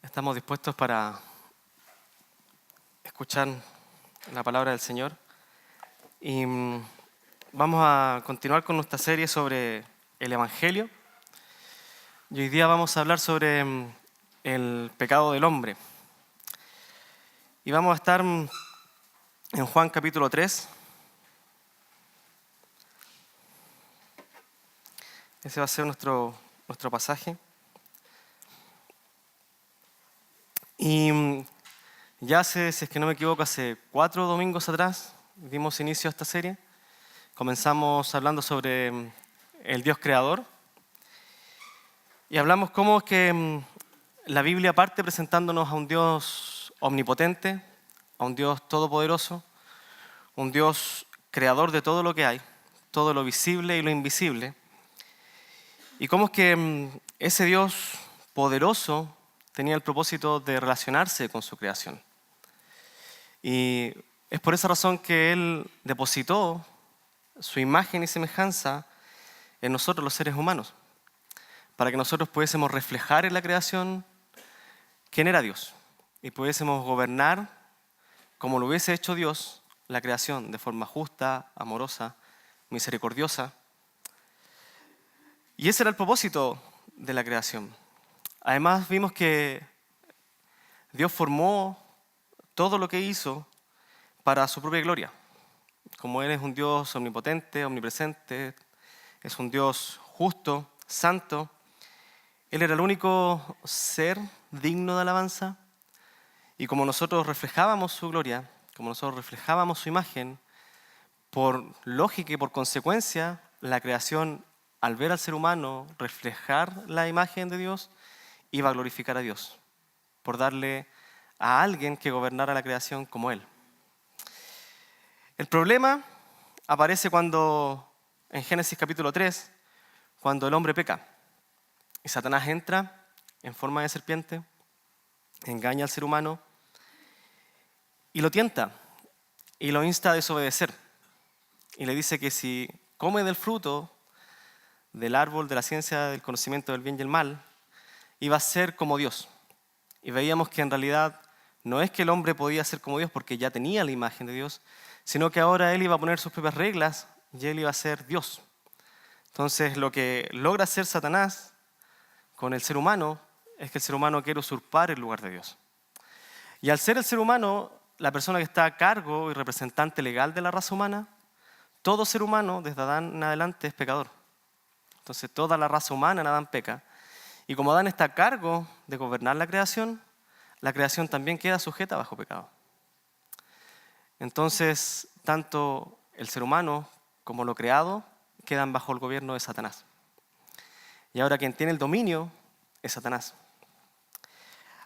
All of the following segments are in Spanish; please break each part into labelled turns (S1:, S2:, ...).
S1: Estamos dispuestos para escuchar la palabra del Señor y vamos a continuar con nuestra serie sobre el Evangelio. Y hoy día vamos a hablar sobre el pecado del hombre. Y vamos a estar en Juan capítulo 3. Ese va a ser nuestro pasaje. Y ya si es que no me equivoco, hace 4 domingos atrás dimos inicio a esta serie. Comenzamos hablando sobre el Dios creador y hablamos cómo es que la Biblia parte presentándonos a un Dios omnipotente, a un Dios todopoderoso, un Dios creador de todo lo que hay, todo lo visible y lo invisible. Y cómo es que ese Dios poderoso tenía el propósito de relacionarse con su creación. Y es por esa razón que Él depositó su imagen y semejanza en nosotros los seres humanos, para que nosotros pudiésemos reflejar en la creación quién era Dios y pudiésemos gobernar como lo hubiese hecho Dios la creación, de forma justa, amorosa, misericordiosa. Y ese era el propósito de la creación. Además vimos que Dios formó todo lo que hizo para su propia gloria. Como Él es un Dios omnipotente, omnipresente, es un Dios justo, santo, Él era el único ser digno de alabanza. Y como nosotros reflejábamos su gloria, como nosotros reflejábamos su imagen, por lógica y por consecuencia, la creación, al ver al ser humano reflejar la imagen de Dios, iba a glorificar a Dios, por darle a alguien que gobernara la creación como Él. El problema aparece en Génesis capítulo 3, cuando el hombre peca. Y Satanás entra en forma de serpiente, engaña al ser humano y lo tienta y lo insta a desobedecer. Y le dice que si come del fruto del árbol de la ciencia del conocimiento del bien y el mal, iba a ser como Dios. Y veíamos que en realidad no es que el hombre podía ser como Dios porque ya tenía la imagen de Dios, sino que ahora él iba a poner sus propias reglas y él iba a ser Dios. Entonces lo que logra hacer Satanás con el ser humano es que el ser humano quiere usurpar el lugar de Dios. Y al ser el ser humano la persona que está a cargo y representante legal de la raza humana, todo ser humano desde Adán en adelante es pecador. Entonces toda la raza humana en Adán peca. Y como Adán está a cargo de gobernar la creación también queda sujeta bajo pecado. Entonces, tanto el ser humano como lo creado quedan bajo el gobierno de Satanás. Y ahora quien tiene el dominio es Satanás.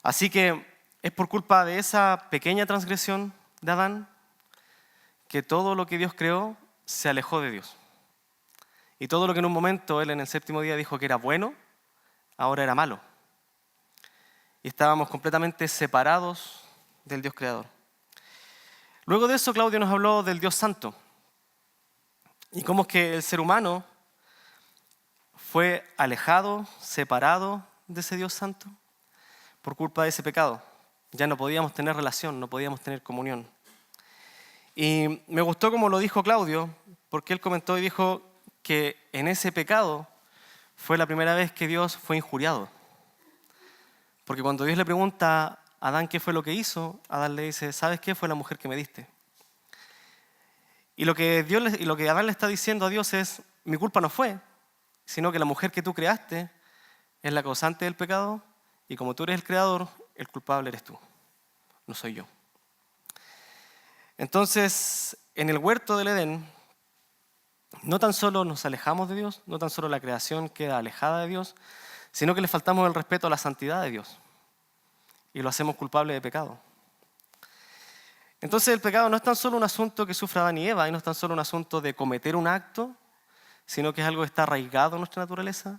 S1: Así que es por culpa de esa pequeña transgresión de Adán que todo lo que Dios creó se alejó de Dios. Y todo lo que en un momento Él en el séptimo día dijo que era bueno, ahora era malo. Y estábamos completamente separados del Dios creador. Luego de eso, Claudio nos habló del Dios santo. Y cómo es que el ser humano fue alejado, separado de ese Dios santo por culpa de ese pecado. Ya no podíamos tener relación, no podíamos tener comunión. Y me gustó como lo dijo Claudio, porque él comentó y dijo que en ese pecado fue la primera vez que Dios fue injuriado. Porque cuando Dios le pregunta a Adán qué fue lo que hizo, Adán le dice, ¿sabes qué? Fue la mujer que me diste. Y lo que Adán le está diciendo a Dios es, mi culpa no fue, sino que la mujer que tú creaste es la causante del pecado, y como tú eres el creador, el culpable eres tú, no soy yo. Entonces, en el huerto del Edén, no tan solo nos alejamos de Dios, no tan solo la creación queda alejada de Dios, sino que le faltamos el respeto a la santidad de Dios y lo hacemos culpable de pecado. Entonces el pecado no es tan solo un asunto que sufra Adán y Eva, y no es tan solo un asunto de cometer un acto, sino que es algo que está arraigado en nuestra naturaleza,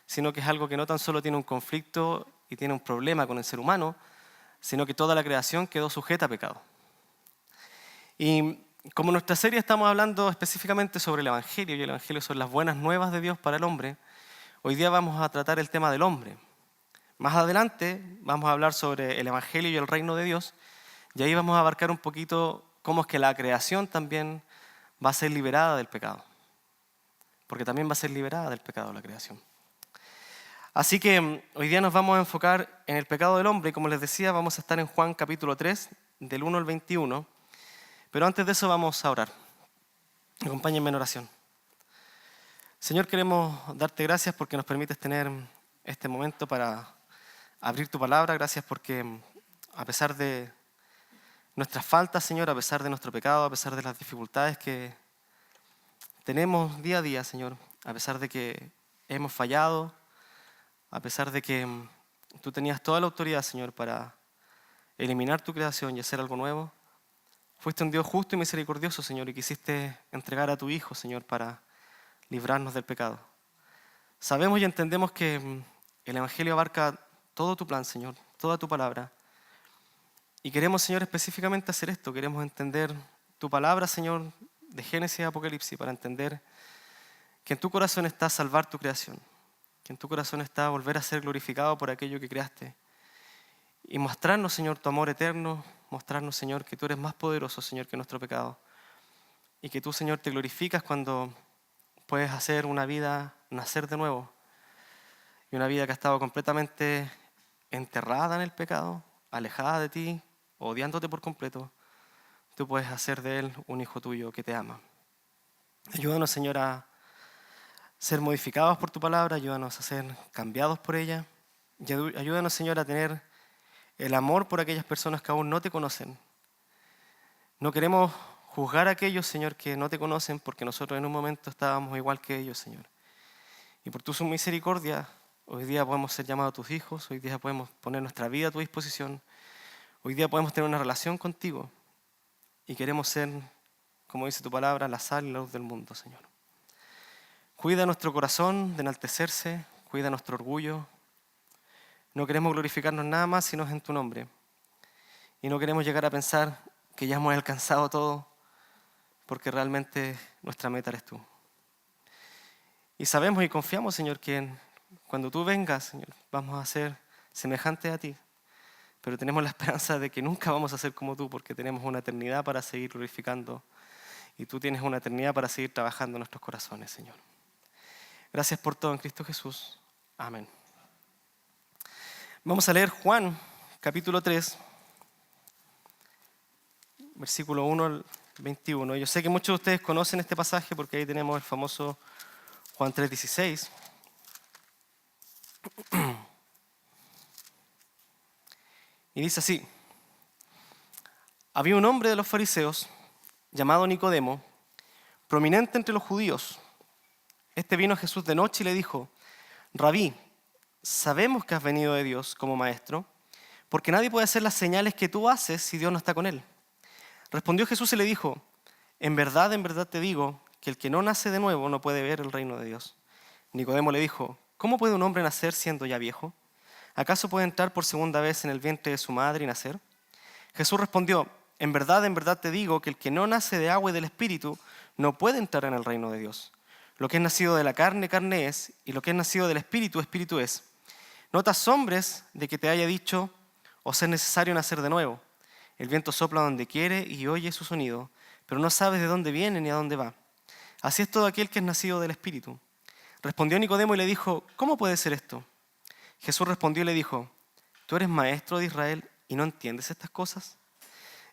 S1: sino que es algo que no tan solo tiene un conflicto y tiene un problema con el ser humano, sino que toda la creación quedó sujeta a pecado. Y como en nuestra serie estamos hablando específicamente sobre el Evangelio, y el Evangelio son las buenas nuevas de Dios para el hombre, hoy día vamos a tratar el tema del hombre. Más adelante vamos a hablar sobre el Evangelio y el reino de Dios, y ahí vamos a abarcar un poquito cómo es que la creación también va a ser liberada del pecado, porque también va a ser liberada del pecado la creación. Así que hoy día nos vamos a enfocar en el pecado del hombre, y como les decía, vamos a estar en Juan capítulo 3, del 1 al 21, pero antes de eso vamos a orar. Acompáñenme en oración. Señor, queremos darte gracias porque nos permites tener este momento para abrir tu palabra. Gracias porque a pesar de nuestras faltas, Señor, a pesar de nuestro pecado, a pesar de las dificultades que tenemos día a día, Señor, a pesar de que hemos fallado, a pesar de que tú tenías toda la autoridad, Señor, para eliminar tu creación y hacer algo nuevo, fuiste un Dios justo y misericordioso, Señor, y quisiste entregar a tu Hijo, Señor, para librarnos del pecado. Sabemos y entendemos que el Evangelio abarca todo tu plan, Señor, toda tu palabra. Y queremos, Señor, específicamente hacer esto. Queremos entender tu palabra, Señor, de Génesis a Apocalipsis, para entender que en tu corazón está salvar tu creación, que en tu corazón está volver a ser glorificado por aquello que creaste. Y mostrarnos, Señor, tu amor eterno, mostrarnos, Señor, que tú eres más poderoso, Señor, que nuestro pecado. Y que tú, Señor, te glorificas cuando puedes hacer una vida nacer de nuevo. Y una vida que ha estado completamente enterrada en el pecado, alejada de ti, odiándote por completo, tú puedes hacer de él un hijo tuyo que te ama. Ayúdanos, Señor, a ser modificados por tu palabra, ayúdanos a ser cambiados por ella, y ayúdanos, Señor, a tener el amor por aquellas personas que aún no te conocen. No queremos juzgar a aquellos, Señor, que no te conocen, porque nosotros en un momento estábamos igual que ellos, Señor. Y por tu misericordia, hoy día podemos ser llamados tus hijos, hoy día podemos poner nuestra vida a tu disposición, hoy día podemos tener una relación contigo y queremos ser, como dice tu palabra, la sal y la luz del mundo, Señor. Cuida nuestro corazón de enaltecerse, cuida nuestro orgullo. No queremos glorificarnos nada más sino en tu nombre. Y no queremos llegar a pensar que ya hemos alcanzado todo, porque realmente nuestra meta eres tú. Y sabemos y confiamos, Señor, que cuando tú vengas, Señor, vamos a ser semejantes a ti. Pero tenemos la esperanza de que nunca vamos a ser como tú, porque tenemos una eternidad para seguir glorificando. Y tú tienes una eternidad para seguir trabajando en nuestros corazones, Señor. Gracias por todo en Cristo Jesús. Amén. Vamos a leer Juan, capítulo 3, versículo 1 al 21. Yo sé que muchos de ustedes conocen este pasaje porque ahí tenemos el famoso Juan 3:16. Y dice así: había un hombre de los fariseos llamado Nicodemo, prominente entre los judíos. Este vino a Jesús de noche y le dijo: Rabí, sabemos que has venido de Dios como maestro, porque nadie puede hacer las señales que tú haces si Dios no está con él. Respondió Jesús y le dijo: en verdad te digo que el que no nace de nuevo no puede ver el reino de Dios. Nicodemo le dijo: ¿cómo puede un hombre nacer siendo ya viejo? ¿Acaso puede entrar por segunda vez en el vientre de su madre y nacer? Jesús respondió: en verdad te digo que el que no nace de agua y del Espíritu no puede entrar en el reino de Dios. Lo que es nacido de la carne, carne es, y lo que es nacido del Espíritu, Espíritu es. No te asombres de que te haya dicho: os es necesario nacer de nuevo. El viento sopla donde quiere y oye su sonido, pero no sabes de dónde viene ni a dónde va. Así es todo aquel que es nacido del Espíritu. Respondió Nicodemo y le dijo: ¿cómo puede ser esto? Jesús respondió y le dijo: ¿tú eres maestro de Israel y no entiendes estas cosas?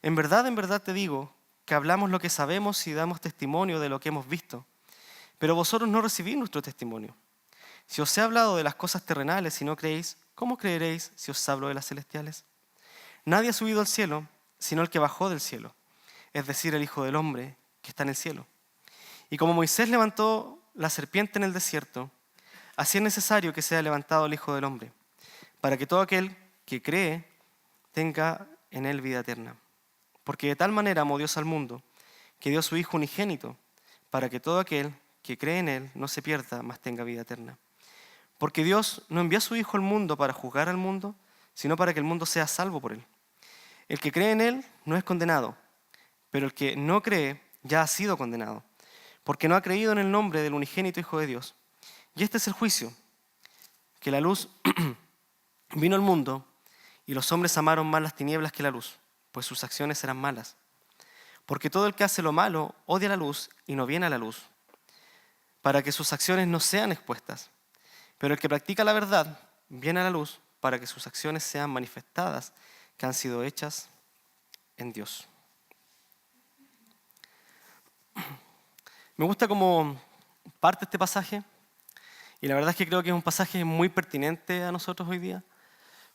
S1: En verdad te digo que hablamos lo que sabemos y damos testimonio de lo que hemos visto, pero vosotros no recibís nuestro testimonio. Si os he hablado de las cosas terrenales y no creéis, ¿cómo creeréis si os hablo de las celestiales? Nadie ha subido al cielo, sino el que bajó del cielo, es decir, el Hijo del Hombre que está en el cielo. Y como Moisés levantó la serpiente en el desierto, así es necesario que sea levantado el Hijo del Hombre, para que todo aquel que cree tenga en él vida eterna. Porque de tal manera amó Dios al mundo, que dio a su Hijo unigénito, para que todo aquel que cree en él no se pierda, mas tenga vida eterna. Porque Dios no envió a su Hijo al mundo para juzgar al mundo, sino para que el mundo sea salvo por él. El que cree en él no es condenado, pero el que no cree ya ha sido condenado, porque no ha creído en el nombre del unigénito Hijo de Dios. Y este es el juicio, que la luz Vino al mundo y los hombres amaron más las tinieblas que la luz, pues sus acciones eran malas. Porque todo el que hace lo malo odia la luz y no viene a la luz, para que sus acciones no sean expuestas. Pero el que practica la verdad viene a la luz para que sus acciones sean manifestadas, que han sido hechas en Dios. Me gusta cómo parte este pasaje, y la verdad es que creo que es un pasaje muy pertinente a nosotros hoy día,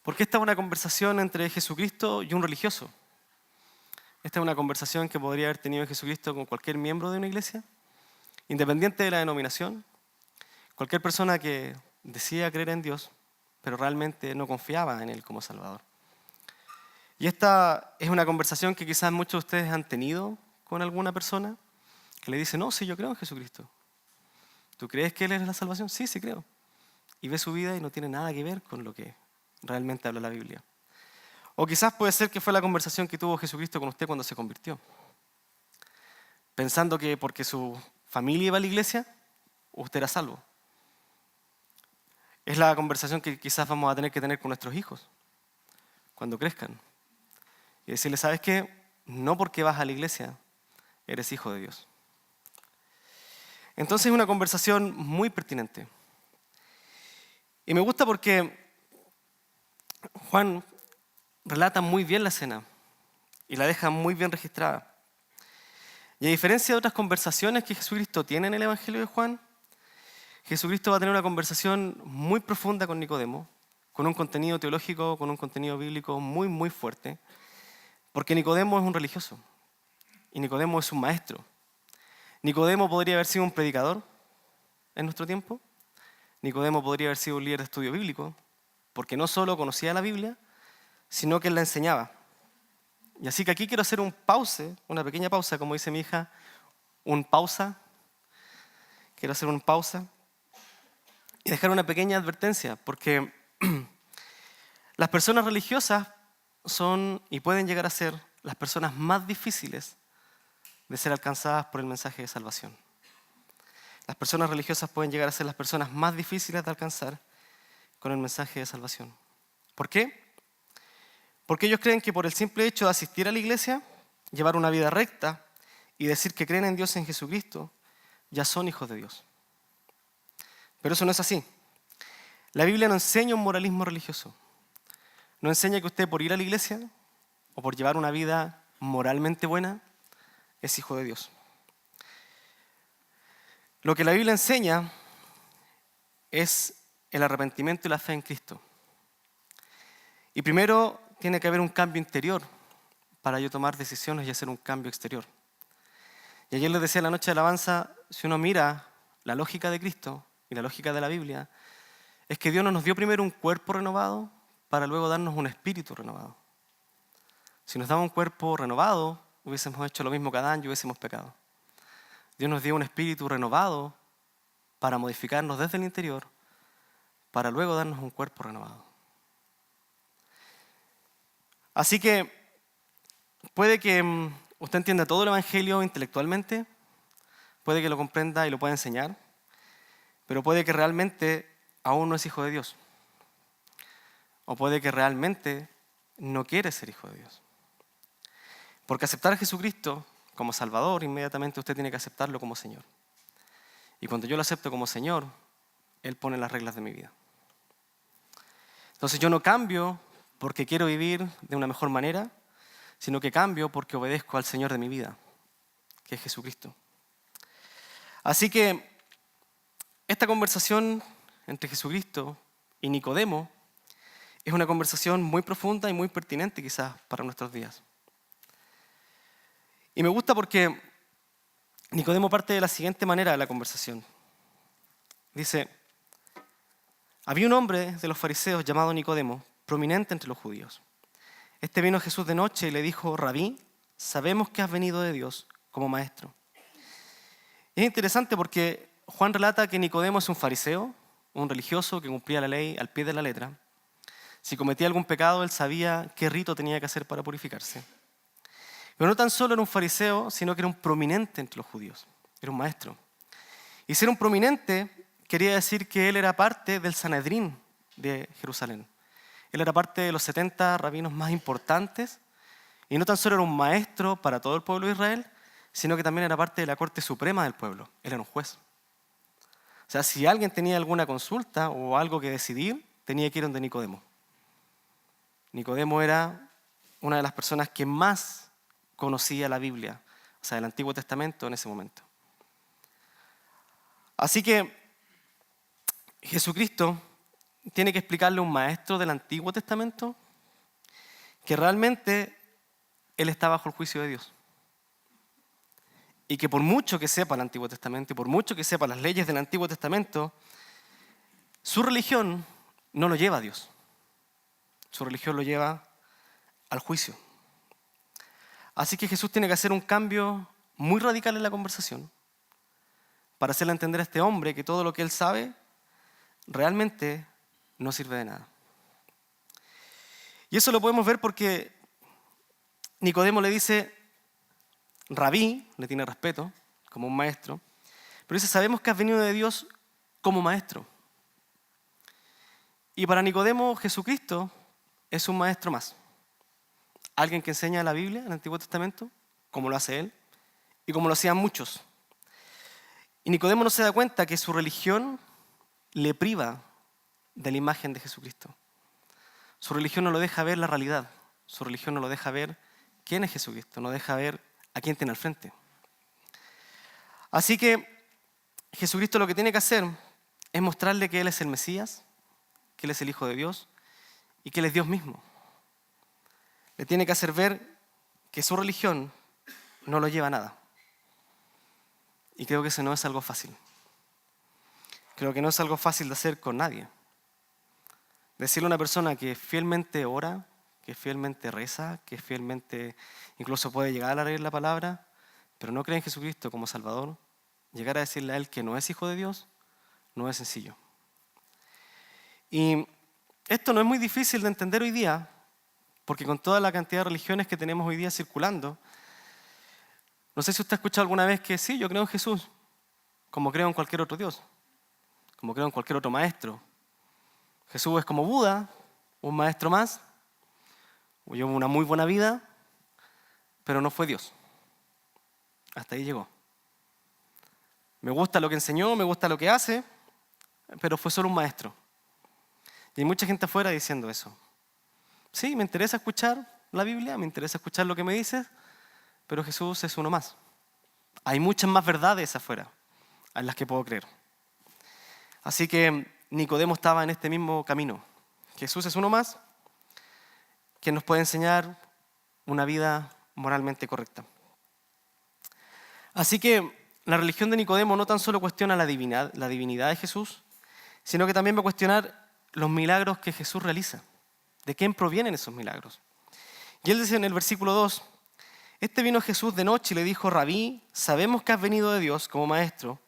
S1: porque esta es una conversación entre Jesucristo y un religioso. Esta es una conversación que podría haber tenido Jesucristo con cualquier miembro de una iglesia, independiente de la denominación, cualquier persona que decía creer en Dios, pero realmente no confiaba en Él como Salvador. Y esta es una conversación que quizás muchos de ustedes han tenido con alguna persona que le dice, no, sí, yo creo en Jesucristo. ¿Tú crees que Él es la salvación? Sí, sí creo. Y ve su vida y no tiene nada que ver con lo que realmente habla la Biblia. O quizás puede ser que fue la conversación que tuvo Jesucristo con usted cuando se convirtió. Pensando que porque su familia iba a la iglesia, usted era salvo. Es la conversación que quizás vamos a tener que tener con nuestros hijos cuando crezcan. Y decirles, ¿sabes qué? No porque vas a la iglesia, eres hijo de Dios. Entonces es una conversación muy pertinente. Y me gusta porque Juan relata muy bien la escena y la deja muy bien registrada. Y a diferencia de otras conversaciones que Jesucristo tiene en el Evangelio de Juan, Jesucristo va a tener una conversación muy profunda con Nicodemo, con un contenido teológico, con un contenido bíblico muy, muy fuerte, porque Nicodemo es un religioso y Nicodemo es un maestro. Nicodemo podría haber sido un predicador en nuestro tiempo, Nicodemo podría haber sido un líder de estudio bíblico, porque no solo conocía la Biblia, sino que él la enseñaba. Y así que aquí quiero hacer un pause, una pequeña pausa, como dice mi hija, un pausa. Quiero hacer un pausa y dejar una pequeña advertencia, porque las personas religiosas son y pueden llegar a ser las personas más difíciles de ser alcanzadas por el mensaje de salvación. Las personas religiosas pueden llegar a ser las personas más difíciles de alcanzar con el mensaje de salvación. ¿Por qué? Porque ellos creen que por el simple hecho de asistir a la iglesia, llevar una vida recta y decir que creen en Dios en Jesucristo, ya son hijos de Dios. Pero eso no es así. La Biblia no enseña un moralismo religioso. No enseña que usted por ir a la iglesia o por llevar una vida moralmente buena es hijo de Dios. Lo que la Biblia enseña es el arrepentimiento y la fe en Cristo. Y primero tiene que haber un cambio interior para yo tomar decisiones y hacer un cambio exterior. Y ayer les decía en la noche de alabanza, si uno mira la lógica de Cristo y la lógica de la Biblia, es que Dios no nos dio primero un cuerpo renovado para luego darnos un espíritu renovado. Si nos daba un cuerpo renovado, hubiésemos hecho lo mismo que Adán y hubiésemos pecado. Dios nos dio un espíritu renovado para modificarnos desde el interior, para luego darnos un cuerpo renovado. Así que puede que usted entienda todo el Evangelio intelectualmente, puede que lo comprenda y lo pueda enseñar, pero puede que realmente aún no es hijo de Dios. O puede que realmente no quiere ser hijo de Dios. Porque aceptar a Jesucristo como Salvador, inmediatamente usted tiene que aceptarlo como Señor. Y cuando yo lo acepto como Señor, Él pone las reglas de mi vida. Entonces yo no cambio porque quiero vivir de una mejor manera, sino que cambio porque obedezco al Señor de mi vida, que es Jesucristo. Así que esta conversación entre Jesucristo y Nicodemo es una conversación muy profunda y muy pertinente quizás para nuestros días. Y me gusta porque Nicodemo parte de la siguiente manera de la conversación. Dice, había un hombre de los fariseos llamado Nicodemo, prominente entre los judíos. Este vino a Jesús de noche y le dijo, Rabí, sabemos que has venido de Dios como maestro. Y es interesante porque Juan relata que Nicodemo es un fariseo, un religioso que cumplía la ley al pie de la letra. Si cometía algún pecado, él sabía qué rito tenía que hacer para purificarse. Pero no tan solo era un fariseo, sino que era un prominente entre los judíos. Era un maestro. Y ser un prominente quería decir que él era parte del Sanedrín de Jerusalén. Él era parte de los 70 rabinos más importantes y no tan solo era un maestro para todo el pueblo de Israel, sino que también era parte de la corte suprema del pueblo. Él era un juez. O sea, si alguien tenía alguna consulta o algo que decidir, tenía que ir donde Nicodemo. Nicodemo era una de las personas que más conocía la Biblia, o sea, el Antiguo Testamento en ese momento. Así que Jesucristo tiene que explicarle a un maestro del Antiguo Testamento que realmente él está bajo el juicio de Dios. Y que por mucho que sepa el Antiguo Testamento y por mucho que sepa las leyes del Antiguo Testamento, su religión no lo lleva a Dios. Su religión lo lleva al juicio. Así que Jesús tiene que hacer un cambio muy radical en la conversación para hacerle entender a este hombre que todo lo que él sabe realmente no sirve de nada. Y eso lo podemos ver porque Nicodemo le dice, Rabí, le tiene respeto, como un maestro, pero dice, sabemos que has venido de Dios como maestro. Y para Nicodemo, Jesucristo es un maestro más. Alguien que enseña la Biblia, el Antiguo Testamento, como lo hace él, y como lo hacían muchos. Y Nicodemo no se da cuenta que su religión le priva de la imagen de Jesucristo. Su religión no lo deja ver la realidad. Su religión no lo deja ver quién es Jesucristo, no deja ver a quién tiene al frente. Así que Jesucristo lo que tiene que hacer es mostrarle que Él es el Mesías, que Él es el Hijo de Dios y que Él es Dios mismo. Le tiene que hacer ver que su religión no lo lleva a nada. Y creo que eso no es algo fácil. Creo que no es algo fácil de hacer con nadie. Decirle a una persona que fielmente ora, que fielmente reza, que fielmente incluso puede llegar a leer la palabra, pero no cree en Jesucristo como Salvador, llegar a decirle a Él que no es hijo de Dios, no es sencillo. Y esto no es muy difícil de entender hoy día, porque con toda la cantidad de religiones que tenemos hoy día circulando, no sé si usted ha escuchado alguna vez que sí, yo creo en Jesús, como creo en cualquier otro Dios, como creo en cualquier otro maestro. Jesús es como Buda, un maestro más, llevó una muy buena vida, pero no fue Dios. Hasta ahí llegó. Me gusta lo que enseñó, me gusta lo que hace, pero fue solo un maestro. Y hay mucha gente afuera diciendo eso. Sí, me interesa escuchar la Biblia, me interesa escuchar lo que me dices, pero Jesús es uno más. Hay muchas más verdades afuera en las que puedo creer. Así que Nicodemo estaba en este mismo camino. Jesús es uno más que nos puede enseñar una vida moralmente correcta. Así que la religión de Nicodemo no tan solo cuestiona la divinidad de Jesús, sino que también va a cuestionar los milagros que Jesús realiza. ¿De quién provienen esos milagros? Y él dice en el versículo 2, vino Jesús de noche y le dijo, Rabí, sabemos que has venido de Dios como maestro,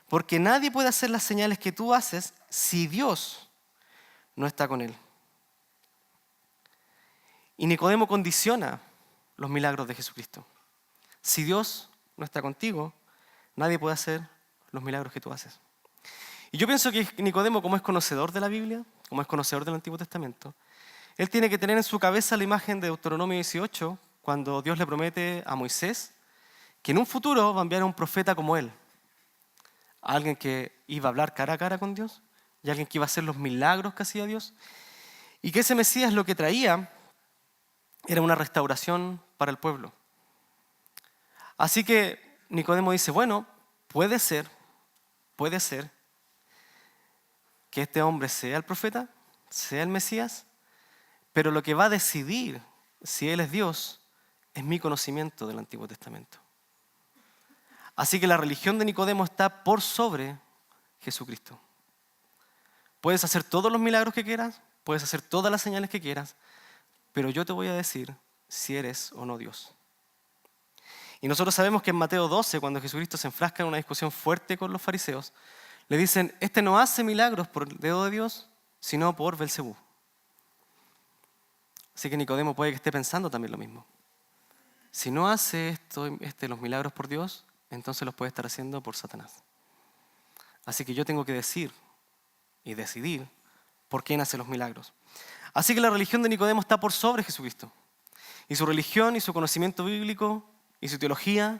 S1: porque nadie puede hacer las señales que tú haces si Dios no está con él. Y Nicodemo condiciona los milagros de Jesucristo. Si Dios no está contigo, nadie puede hacer los milagros que tú haces. Y yo pienso que Nicodemo, como es conocedor de la Biblia, como es conocedor del Antiguo Testamento, él tiene que tener en su cabeza la imagen de Deuteronomio 18, cuando Dios le promete a Moisés que en un futuro va a enviar a un profeta como él, a alguien que iba a hablar cara a cara con Dios y alguien que iba a hacer los milagros que hacía Dios, y que ese Mesías lo que traía era una restauración para el pueblo. Así que Nicodemo dice, bueno, puede ser que este hombre sea el profeta, sea el Mesías, pero lo que va a decidir si él es Dios es mi conocimiento del Antiguo Testamento. Así que la religión de Nicodemo está por sobre Jesucristo. Puedes hacer todos los milagros que quieras, puedes hacer todas las señales que quieras, pero yo te voy a decir si eres o no Dios. Y nosotros sabemos que en Mateo 12, cuando Jesucristo se enfrasca en una discusión fuerte con los fariseos, le dicen, no hace milagros por el dedo de Dios, sino por Belcebú. Así que Nicodemo puede que esté pensando también lo mismo. Si no hace los milagros por Dios, entonces los puede estar haciendo por Satanás. Así que yo tengo que decir y decidir por quién hace los milagros. Así que la religión de Nicodemo está por sobre Jesucristo. Y su religión y su conocimiento bíblico y su teología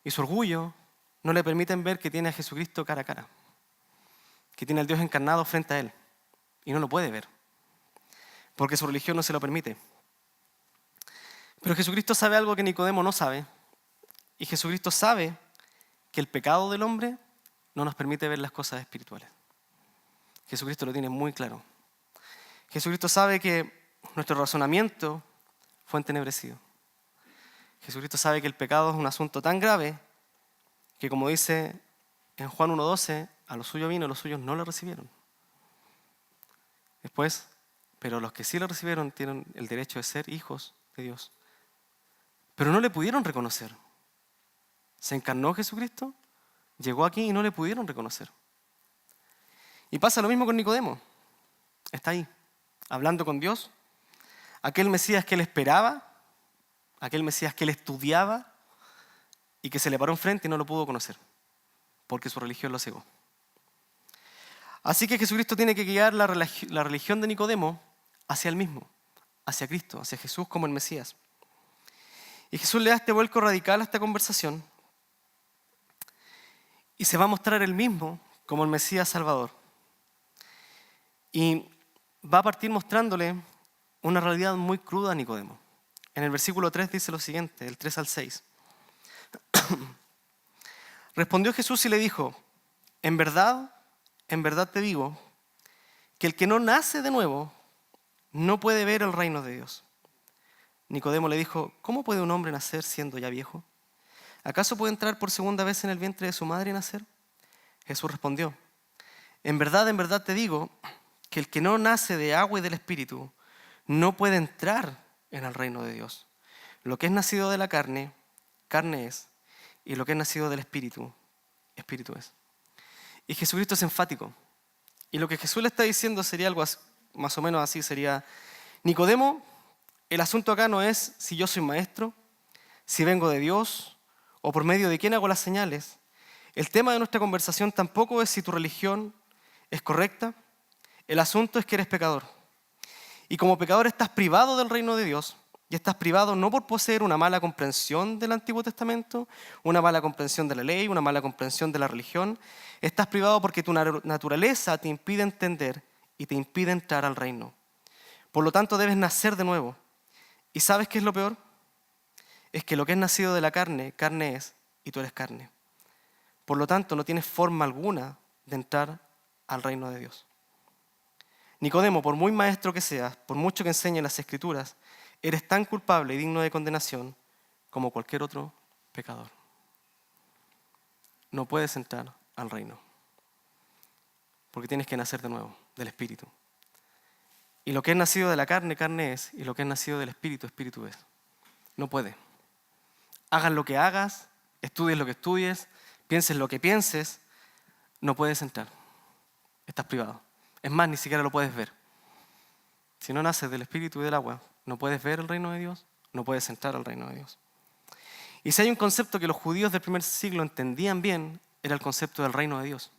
S1: y su orgullo no le permiten ver que tiene a Jesucristo cara a cara, que tiene al Dios encarnado frente a él. Y no lo puede ver, porque su religión no se lo permite. Pero Jesucristo sabe algo que Nicodemo no sabe. Y Jesucristo sabe que el pecado del hombre no nos permite ver las cosas espirituales. Jesucristo lo tiene muy claro. Jesucristo sabe que nuestro razonamiento fue entenebrecido. Jesucristo sabe que el pecado es un asunto tan grave que, como dice en Juan 1:12, a los suyos vino, los suyos no lo recibieron. Después, pero los que sí lo recibieron tienen el derecho de ser hijos de Dios. Pero no le pudieron reconocer. Se encarnó Jesucristo, llegó aquí y no le pudieron reconocer. Y pasa lo mismo con Nicodemo. Está ahí, hablando con Dios. Aquel Mesías que él esperaba, aquel Mesías que él estudiaba y que se le paró enfrente y no lo pudo conocer, porque su religión lo cegó. Así que Jesucristo tiene que guiar la religión de Nicodemo hacia él mismo, hacia Cristo, hacia Jesús como el Mesías. Y Jesús le da este vuelco radical a esta conversación y se va a mostrar él mismo como el Mesías Salvador. Y va a partir mostrándole una realidad muy cruda a Nicodemo. En el versículo 3 dice lo siguiente, del 3 al 6. Respondió Jesús y le dijo, en verdad te digo, que el que no nace de nuevo no puede ver el reino de Dios. Nicodemo le dijo, ¿cómo puede un hombre nacer siendo ya viejo? ¿Acaso puede entrar por segunda vez en el vientre de su madre y nacer? Jesús respondió, en verdad te digo, que el que no nace de agua y del Espíritu no puede entrar en el reino de Dios. Lo que es nacido de la carne, carne es, y lo que es nacido del Espíritu, Espíritu es. Y Jesucristo es enfático. Y lo que Jesús le está diciendo sería algo más o menos así, sería, Nicodemo, el asunto acá no es si yo soy maestro, si vengo de Dios o por medio de quién hago las señales. El tema de nuestra conversación tampoco es si tu religión es correcta. El asunto es que eres pecador. Y como pecador estás privado del reino de Dios. Y estás privado no por poseer una mala comprensión del Antiguo Testamento, una mala comprensión de la ley, una mala comprensión de la religión. Estás privado porque tu naturaleza te impide entender y te impide entrar al reino. Por lo tanto, debes nacer de nuevo. ¿Y sabes qué es lo peor? Es que lo que es nacido de la carne, carne es, y tú eres carne. Por lo tanto, no tienes forma alguna de entrar al reino de Dios. Nicodemo, por muy maestro que seas, por mucho que enseñes las Escrituras, eres tan culpable y digno de condenación como cualquier otro pecador. No puedes entrar al reino, porque tienes que nacer de nuevo, del Espíritu. Y lo que es nacido de la carne, carne es, y lo que es nacido del Espíritu, Espíritu es. No puede. Hagas lo que hagas, estudies lo que estudies, pienses lo que pienses, no puedes entrar. Estás privado. Es más, ni siquiera lo puedes ver. Si no naces del Espíritu y del agua, no puedes ver el reino de Dios, no puedes entrar al reino de Dios. Y si hay un concepto que los judíos del primer siglo entendían bien, era el concepto del reino de Dios.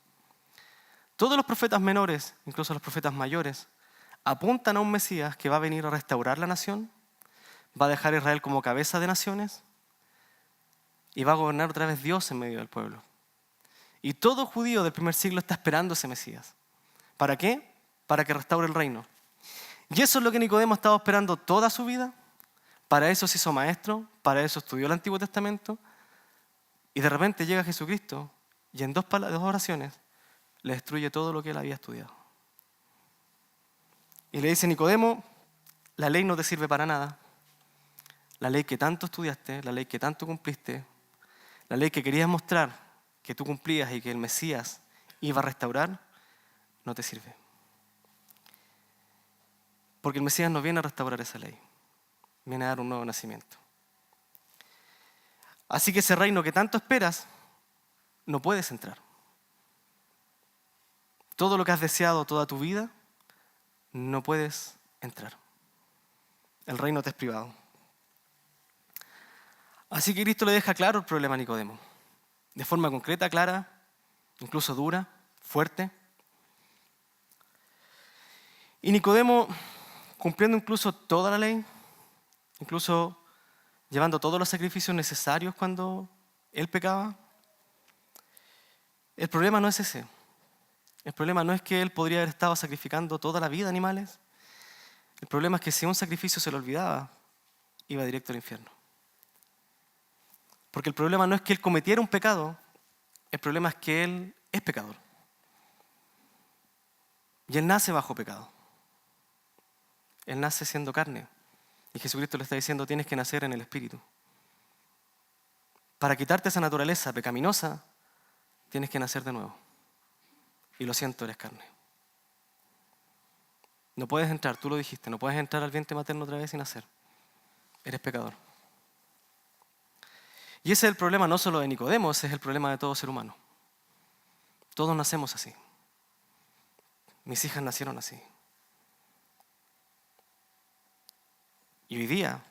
S1: Todos los profetas menores, incluso los profetas mayores, apuntan a un Mesías que va a venir a restaurar la nación, va a dejar a Israel como cabeza de naciones y va a gobernar otra vez Dios en medio del pueblo. Y todo judío del primer siglo está esperando ese Mesías. ¿Para qué? Para que restaure el reino. Y eso es lo que Nicodemo ha estado esperando toda su vida. Para eso se hizo maestro, para eso estudió el Antiguo Testamento. Y de repente llega Jesucristo y en dos oraciones le destruye todo lo que él había estudiado. Y le dice, Nicodemo, la ley no te sirve para nada. La ley que tanto estudiaste, la ley que tanto cumpliste, la ley que querías mostrar que tú cumplías y que el Mesías iba a restaurar, no te sirve. Porque el Mesías no viene a restaurar esa ley, viene a dar un nuevo nacimiento. Así que ese reino que tanto esperas, no puedes entrar. Todo lo que has deseado toda tu vida, no puedes entrar. El reino te es privado. Así que Cristo le deja claro el problema a Nicodemo, de forma concreta, clara, incluso dura, fuerte. Y Nicodemo, cumpliendo incluso toda la ley, incluso llevando todos los sacrificios necesarios cuando él pecaba, el problema no es ese. El problema no es que él podría haber estado sacrificando toda la vida animales. El problema es que si un sacrificio se le olvidaba, iba directo al infierno. Porque el problema no es que él cometiera un pecado, el problema es que él es pecador. Y él nace bajo pecado. Él nace siendo carne. Y Jesucristo le está diciendo, tienes que nacer en el Espíritu. Para quitarte esa naturaleza pecaminosa, tienes que nacer de nuevo. Y lo siento, eres carne. No puedes entrar, tú lo dijiste, no puedes entrar al vientre materno otra vez y nacer. Eres pecador. Y ese es el problema no solo de Nicodemo, ese es el problema de todo ser humano. Todos nacemos así. Mis hijas nacieron así. Y hoy día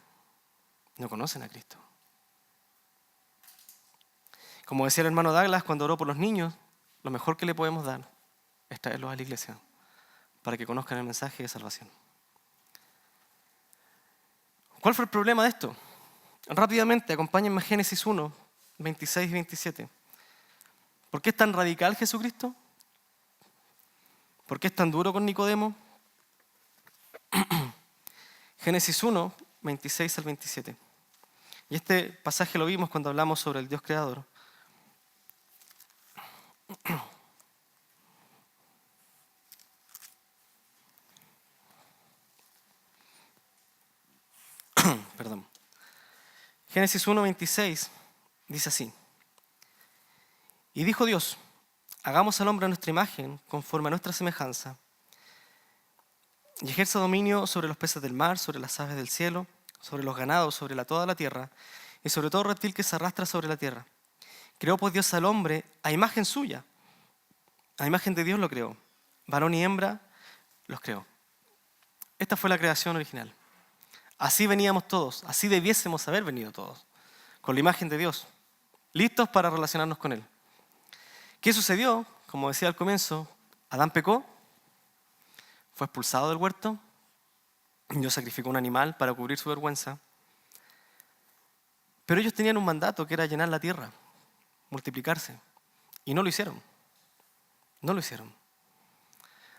S1: no conocen a Cristo. Como decía el hermano Douglas cuando oró por los niños, lo mejor que le podemos dar es traerlos a la iglesia para que conozcan el mensaje de salvación. ¿Cuál fue el problema de esto? Rápidamente, acompáñenme a Génesis 1, 26 y 27. ¿Por qué es tan radical Jesucristo? ¿Por qué es tan duro con Nicodemo? Génesis 1, 26 al 27. Y este pasaje lo vimos cuando hablamos sobre el Dios creador. Perdón. Génesis 1, 26 dice así. Y dijo Dios, hagamos al hombre a nuestra imagen, conforme a nuestra semejanza, y ejerza dominio sobre los peces del mar, sobre las aves del cielo, sobre los ganados, sobre toda la tierra, y sobre todo reptil que se arrastra sobre la tierra. Creó pues Dios al hombre a imagen suya. A imagen de Dios lo creó. Varón y hembra los creó. Esta fue la creación original. Así veníamos todos, así debiésemos haber venido todos, con la imagen de Dios, listos para relacionarnos con Él. ¿Qué sucedió? Como decía al comienzo, Adán pecó, fue expulsado del huerto, Dios sacrificó un animal para cubrir su vergüenza, pero ellos tenían un mandato que era llenar la tierra, multiplicarse, y no lo hicieron. No lo hicieron.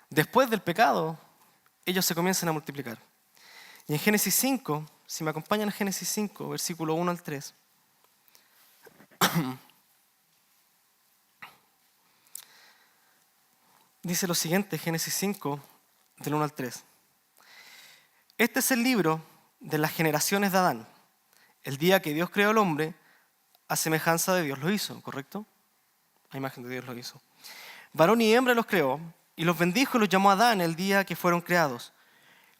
S1: Después del pecado, ellos se comienzan a multiplicar. Y en Génesis 5, si me acompañan a Génesis 5, versículo 1 al 3, dice lo siguiente, Génesis 5, del 1 al 3. Este es el libro de las generaciones de Adán. El día que Dios creó al hombre, a semejanza de Dios lo hizo, ¿correcto? A imagen de Dios lo hizo. Varón y hembra los creó, y los bendijo y los llamó Adán el día que fueron creados.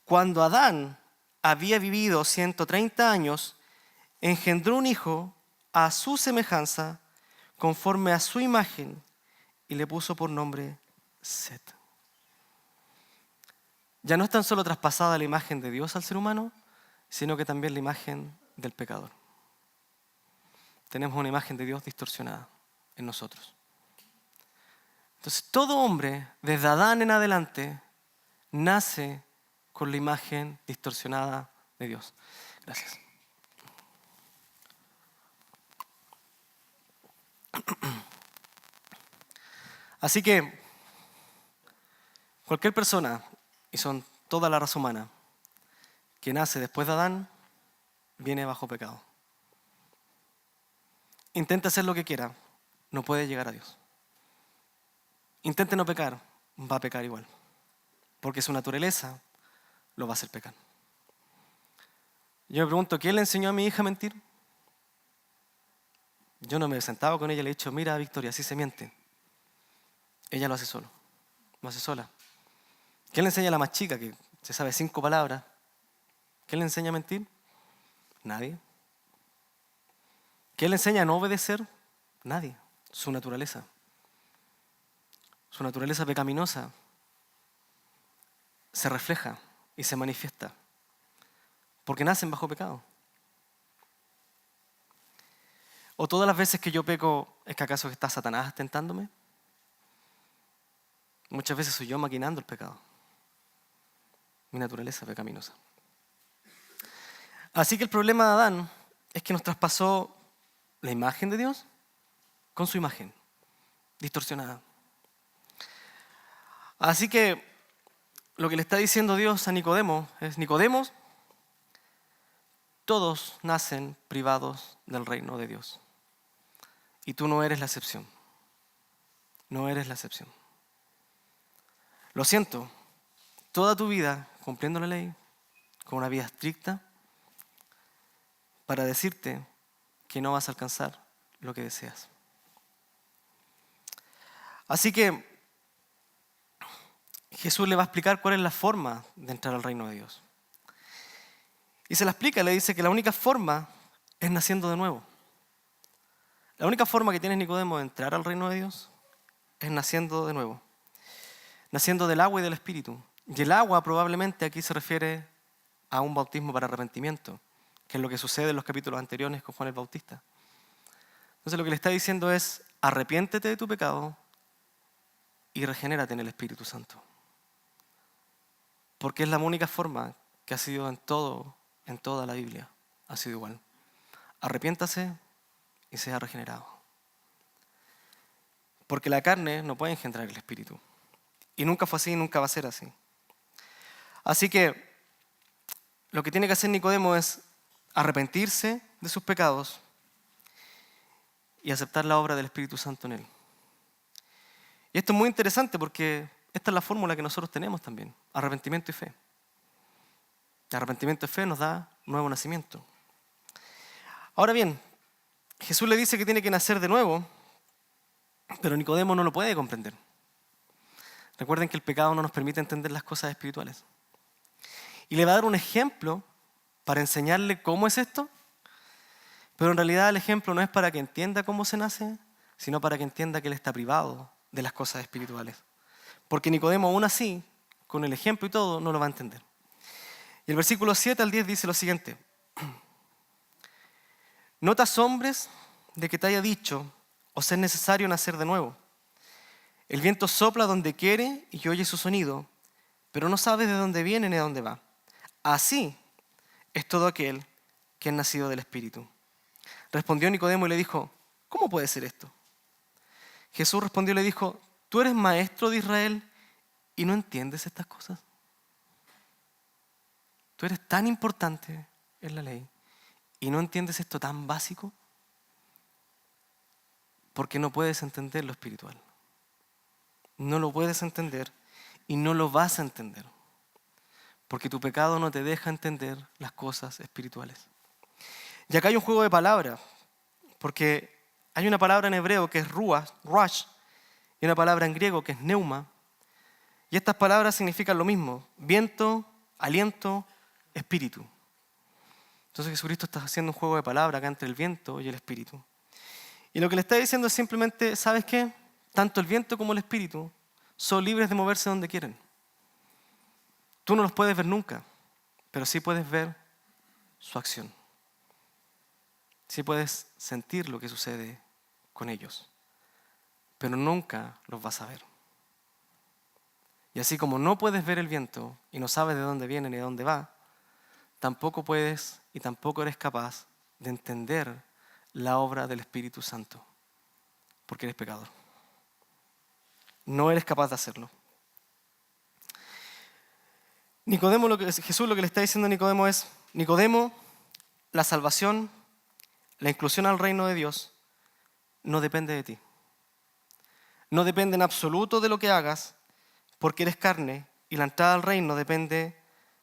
S1: Cuando Adán había vivido 130 años, engendró un hijo a su semejanza, conforme a su imagen, y le puso por nombre Set. Ya no es tan solo traspasada la imagen de Dios al ser humano, sino que también la imagen del pecador. Tenemos una imagen de Dios distorsionada en nosotros. Entonces, todo hombre, desde Adán en adelante, nace con la imagen distorsionada de Dios. Gracias. Así que, cualquier persona, y son toda la raza humana, que nace después de Adán, viene bajo pecado. Intenta hacer lo que quiera, no puede llegar a Dios. Intente no pecar, va a pecar igual. Porque su naturaleza lo va a hacer pecar. Yo me pregunto, ¿quién le enseñó a mi hija a mentir? Yo no me sentaba con ella y le he dicho, mira Victoria, así se miente. Ella lo hace solo, lo hace sola. ¿Quién le enseña a la más chica que se sabe 5 palabras? ¿Quién le enseña a mentir? Nadie. ¿Quién le enseña a no obedecer? Nadie. Su naturaleza. Su naturaleza pecaminosa se refleja y se manifiesta porque nacen bajo pecado. ¿O todas las veces que yo peco es que acaso está Satanás tentándome? Muchas veces soy yo maquinando el pecado. mi naturaleza pecaminosa. Así que el problema de Adán es que nos traspasó la imagen de Dios con su imagen, distorsionada. Así que lo que le está diciendo Dios a Nicodemo es: Nicodemo, todos nacen privados del reino de Dios. Y tú no eres la excepción. No eres la excepción. Lo siento, toda tu vida cumpliendo la ley, con una vida estricta, para decirte que no vas a alcanzar lo que deseas. Así que Jesús le va a explicar cuál es la forma de entrar al reino de Dios. Y se la explica, le dice que la única forma es naciendo de nuevo. La única forma que tienes, Nicodemo, de entrar al reino de Dios es naciendo de nuevo. Naciendo del agua y del Espíritu. Y el agua probablemente aquí se refiere a un bautismo para arrepentimiento, que es lo que sucede en los capítulos anteriores con Juan el Bautista. Entonces lo que le está diciendo es: arrepiéntete de tu pecado y regenérate en el Espíritu Santo. Porque es la única forma que ha sido en toda la Biblia. Ha sido igual. Arrepiéntase y sea regenerado. Porque la carne no puede engendrar el Espíritu. Y nunca fue así y nunca va a ser así. Así que lo que tiene que hacer Nicodemo es arrepentirse de sus pecados y aceptar la obra del Espíritu Santo en él. Y esto es muy interesante porque esta es la fórmula que nosotros tenemos también: arrepentimiento y fe. El arrepentimiento y fe nos da nuevo nacimiento. Ahora bien, Jesús le dice que tiene que nacer de nuevo, pero Nicodemo no lo puede comprender. Recuerden que el pecado no nos permite entender las cosas espirituales. Y le va a dar un ejemplo para enseñarle cómo es esto, pero en realidad el ejemplo no es para que entienda cómo se nace, sino para que entienda que él está privado de las cosas espirituales. Porque Nicodemo, aún así, con el ejemplo y todo, no lo va a entender. Y el versículo 7 al 10 dice lo siguiente: no te asombres de que te haya dicho, os es necesario nacer de nuevo. El viento sopla donde quiere y oye su sonido, pero no sabes de dónde viene ni de dónde va. Así es todo aquel que es nacido del Espíritu. Respondió Nicodemo y le dijo: ¿cómo puede ser esto? Jesús respondió y le dijo: ¿tú eres maestro de Israel y no entiendes estas cosas? ¿Tú eres tan importante en la ley y no entiendes esto tan básico? Porque no puedes entender lo espiritual. No lo puedes entender y no lo vas a entender. Porque tu pecado no te deja entender las cosas espirituales. Y acá hay un juego de palabras. Porque hay una palabra en hebreo que es ruach, y una palabra en griego que es neuma. Y estas palabras significan lo mismo: viento, aliento, espíritu. Entonces Jesucristo está haciendo un juego de palabras acá entre el viento y el espíritu. Y lo que le está diciendo es simplemente: ¿sabes qué? Tanto el viento como el espíritu son libres de moverse donde quieren. Tú no los puedes ver nunca, pero sí puedes ver su acción. Sí puedes sentir lo que sucede con ellos, pero nunca los vas a ver. Y así como no puedes ver el viento y no sabes de dónde viene ni de dónde va, tampoco puedes y tampoco eres capaz de entender la obra del Espíritu Santo, porque eres pecador. No eres capaz de hacerlo. Jesús lo que le está diciendo a Nicodemo es: Nicodemo, la salvación, la inclusión al reino de Dios no depende de ti. No depende en absoluto de lo que hagas, porque eres carne, y la entrada al reino depende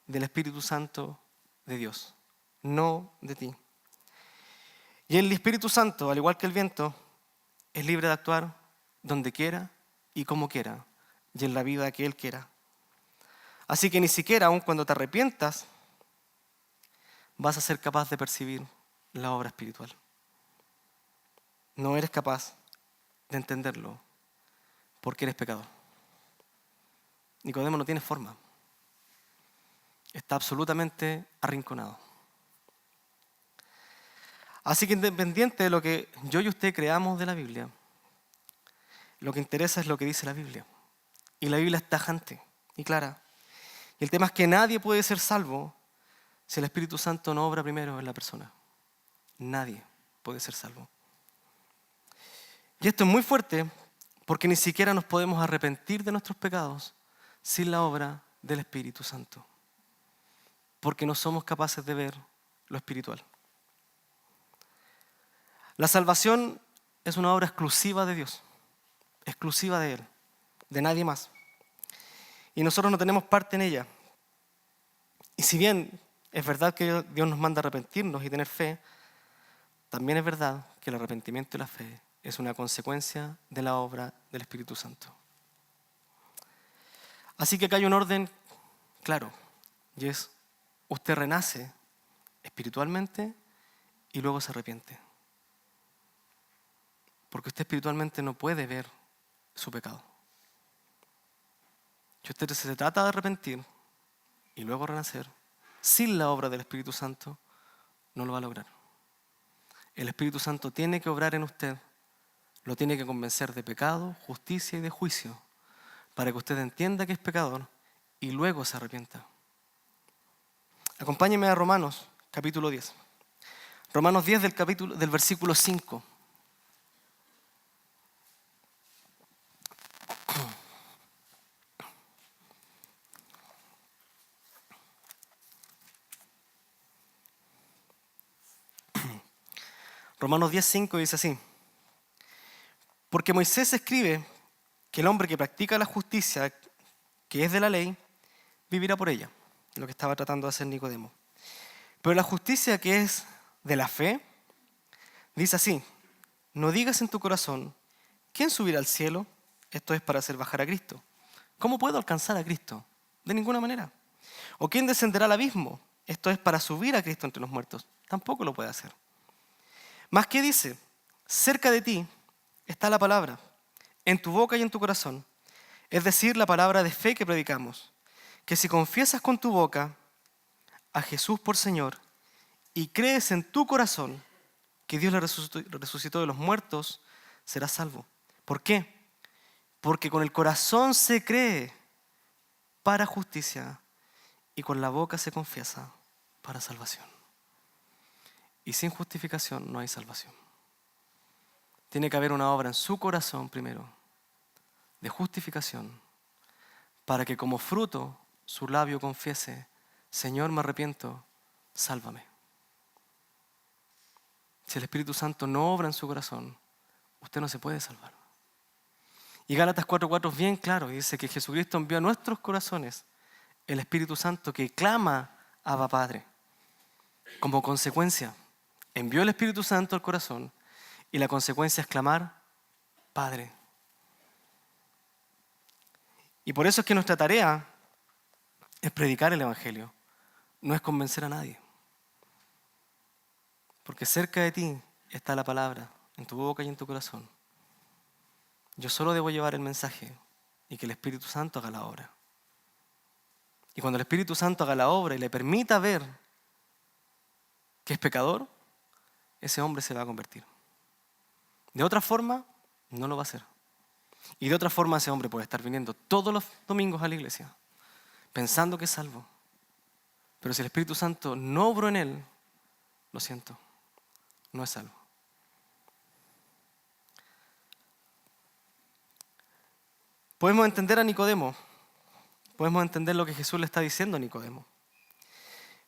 S1: del Espíritu Santo de Dios, no de ti. Y el Espíritu Santo, al igual que el viento, es libre de actuar donde quiera y como quiera, y en la vida que Él quiera. Así que ni siquiera, aun cuando te arrepientas, vas a ser capaz de percibir la obra espiritual. No eres capaz de entenderlo porque eres pecador. Nicodemo no tiene forma. Está absolutamente arrinconado. Así que independiente de lo que yo y usted creamos de la Biblia, lo que interesa es lo que dice la Biblia. Y la Biblia es tajante y clara. Y el tema es que nadie puede ser salvo si el Espíritu Santo no obra primero en la persona. Nadie puede ser salvo. Y esto es muy fuerte porque ni siquiera nos podemos arrepentir de nuestros pecados sin la obra del Espíritu Santo. Porque no somos capaces de ver lo espiritual. La salvación es una obra exclusiva de Dios, exclusiva de Él, de nadie más. Y nosotros no tenemos parte en ella. Y si bien es verdad que Dios nos manda a arrepentirnos y tener fe, también es verdad que el arrepentimiento y la fe es una consecuencia de la obra del Espíritu Santo. Así que acá hay un orden claro, y es: usted renace espiritualmente y luego se arrepiente. Porque usted espiritualmente no puede ver su pecado. Si usted se trata de arrepentir y luego renacer, sin la obra del Espíritu Santo, no lo va a lograr. El Espíritu Santo tiene que obrar en usted, lo tiene que convencer de pecado, justicia y de juicio, para que usted entienda que es pecador y luego se arrepienta. Acompáñeme a Romanos, capítulo 10. Romanos 10 del versículo 5. Romanos 10, 5 dice así: porque Moisés escribe que el hombre que practica la justicia que es de la ley, vivirá por ella, lo que estaba tratando de hacer Nicodemo. Pero la justicia que es de la fe, dice así: no digas en tu corazón, ¿quién subirá al cielo? Esto es para hacer bajar a Cristo. ¿Cómo puedo alcanzar a Cristo? De ninguna manera. ¿O quién descenderá al abismo? Esto es para subir a Cristo entre los muertos. Tampoco lo puede hacer. Más que dice, cerca de ti está la palabra, en tu boca y en tu corazón. Es decir, la palabra de fe que predicamos, que si confiesas con tu boca a Jesús por Señor y crees en tu corazón que Dios le resucitó de los muertos, serás salvo. ¿Por qué? Porque con el corazón se cree para justicia y con la boca se confiesa para salvación. Y sin justificación no hay salvación. Tiene que haber una obra en su corazón primero, de justificación, para que como fruto su labio confiese: Señor, me arrepiento, sálvame. Si el Espíritu Santo no obra en su corazón, usted no se puede salvar. Y Gálatas 4:4 es bien claro, y dice que Jesucristo envió a nuestros corazones el Espíritu Santo que clama Abba Padre. Como consecuencia, envió el Espíritu Santo al corazón y la consecuencia es clamar: Padre. Y por eso es que nuestra tarea es predicar el Evangelio, no es convencer a nadie. Porque cerca de ti está la palabra, en tu boca y en tu corazón. Yo solo debo llevar el mensaje y que el Espíritu Santo haga la obra. Y cuando el Espíritu Santo haga la obra y le permita ver que es pecador, ese hombre se va a convertir. De otra forma, no lo va a hacer. Y de otra forma, ese hombre puede estar viniendo todos los domingos a la iglesia, pensando que es salvo. Pero si el Espíritu Santo no obró en él, lo siento, no es salvo. Podemos entender a Nicodemo, podemos entender lo que Jesús le está diciendo a Nicodemo.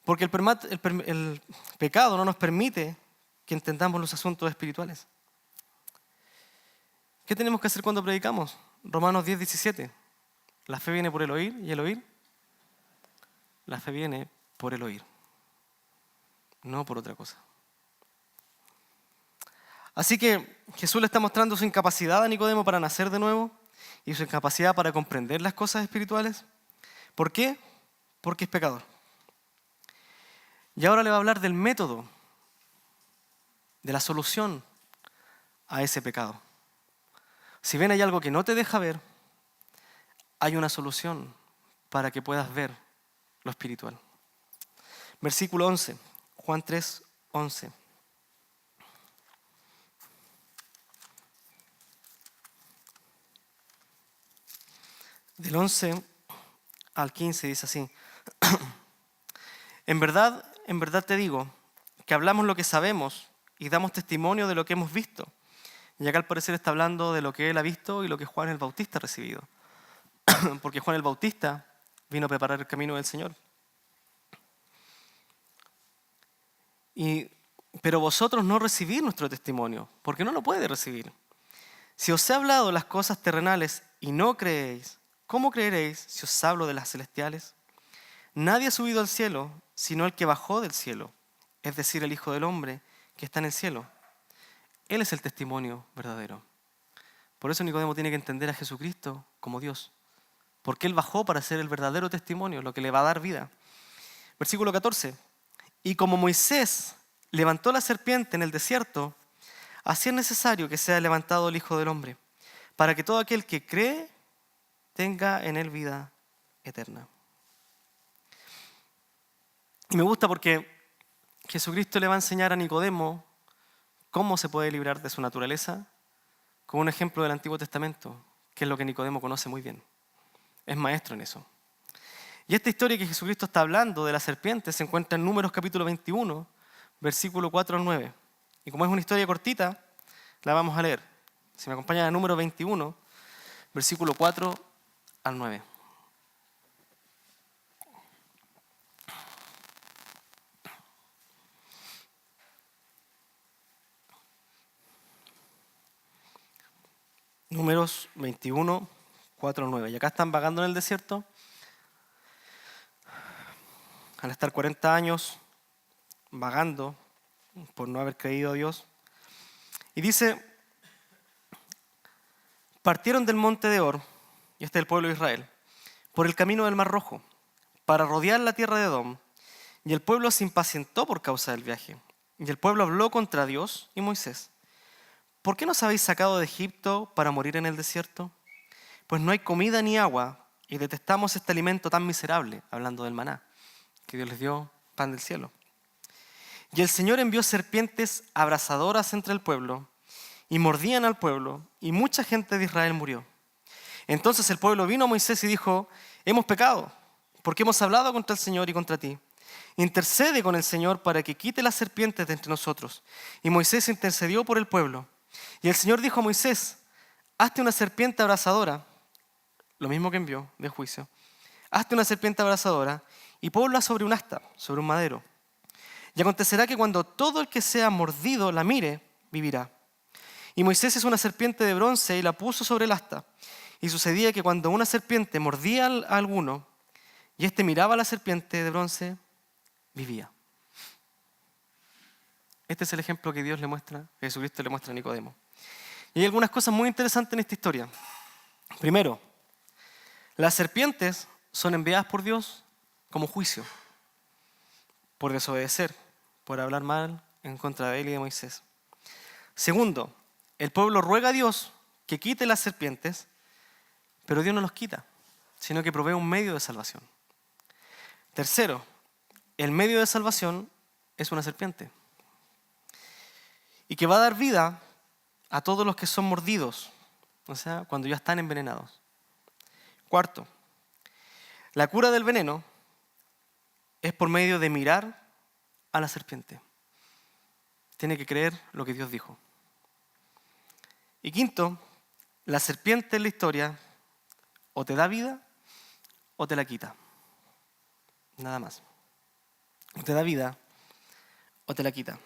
S1: Porque el pecado no nos permite que entendamos los asuntos espirituales. ¿Qué tenemos que hacer cuando predicamos? Romanos 10, 17. La fe viene por el oír, y el oír. La fe viene por el oír, no por otra cosa. Así que Jesús le está mostrando su incapacidad a Nicodemo para nacer de nuevo y su incapacidad para comprender las cosas espirituales. ¿Por qué? Porque es pecador. Y ahora le va a hablar del método, de la solución a ese pecado. Si ven hay algo que no te deja ver, hay una solución para que puedas ver lo espiritual. Versículo 11, Juan 3, 11. Del 11 al 15 dice así. en verdad te digo que hablamos lo que sabemos y damos testimonio de lo que hemos visto. Y acá al parecer está hablando de lo que él ha visto y lo que Juan el Bautista ha recibido. Porque Juan el Bautista vino a preparar el camino del Señor. Pero vosotros no recibís nuestro testimonio, porque no lo puede recibir. Si os he hablado las cosas terrenales y no creéis, ¿cómo creeréis si os hablo de las celestiales? Nadie ha subido al cielo, sino el que bajó del cielo, es decir, el Hijo del Hombre que está en el cielo. Él es el testimonio verdadero. Por eso Nicodemo tiene que entender a Jesucristo como Dios, porque Él bajó para ser el verdadero testimonio, lo que le va a dar vida. Versículo 14. Y como Moisés levantó la serpiente en el desierto, así es necesario que sea levantado el Hijo del Hombre, para que todo aquel que cree tenga en él vida eterna. Y me gusta porque Jesucristo le va a enseñar a Nicodemo cómo se puede librar de su naturaleza con un ejemplo del Antiguo Testamento, que es lo que Nicodemo conoce muy bien. Es maestro en eso. Y esta historia que Jesucristo está hablando de la serpiente se encuentra en Números capítulo 21, versículo 4 al 9. Y como es una historia cortita, la vamos a leer. Si me acompañan a Número 21, versículo 4 al 9. Números 21, 4 al 9. Y acá están vagando en el desierto. Al estar 40 años vagando por no haber creído a Dios. Y dice, partieron del monte de Or, y este es el pueblo de Israel, por el camino del Mar Rojo, para rodear la tierra de Edom. Y el pueblo se impacientó por causa del viaje. Y el pueblo habló contra Dios y Moisés. ¿Por qué nos habéis sacado de Egipto para morir en el desierto? Pues no hay comida ni agua, y detestamos este alimento tan miserable, hablando del maná, que Dios les dio pan del cielo. Y el Señor envió serpientes abrasadoras entre el pueblo, y mordían al pueblo, y mucha gente de Israel murió. Entonces el pueblo vino a Moisés y dijo, hemos pecado, porque hemos hablado contra el Señor y contra ti. Intercede con el Señor para que quite las serpientes de entre nosotros. Y Moisés intercedió por el pueblo. Y el Señor dijo a Moisés, hazte una serpiente abrasadora, lo mismo que envió de juicio. Hazte una serpiente abrasadora y ponla sobre un asta, sobre un madero. Y acontecerá que cuando todo el que sea mordido la mire, vivirá. Y Moisés hizo una serpiente de bronce y la puso sobre el asta. Y sucedía que cuando una serpiente mordía a alguno, y éste miraba a la serpiente de bronce, vivía. Este es el ejemplo que Jesucristo le muestra a Nicodemo. Y hay algunas cosas muy interesantes en esta historia. Primero, las serpientes son enviadas por Dios como juicio, por desobedecer, por hablar mal en contra de él y de Moisés. Segundo, el pueblo ruega a Dios que quite las serpientes, pero Dios no los quita, sino que provee un medio de salvación. Tercero, el medio de salvación es una serpiente, y que va a dar vida a todos los que son mordidos, o sea, cuando ya están envenenados. Cuarto, la cura del veneno es por medio de mirar a la serpiente. Tiene que creer lo que Dios dijo. Y quinto, la serpiente en la historia o te da vida o te la quita. Nada más. O te da vida o te la quita.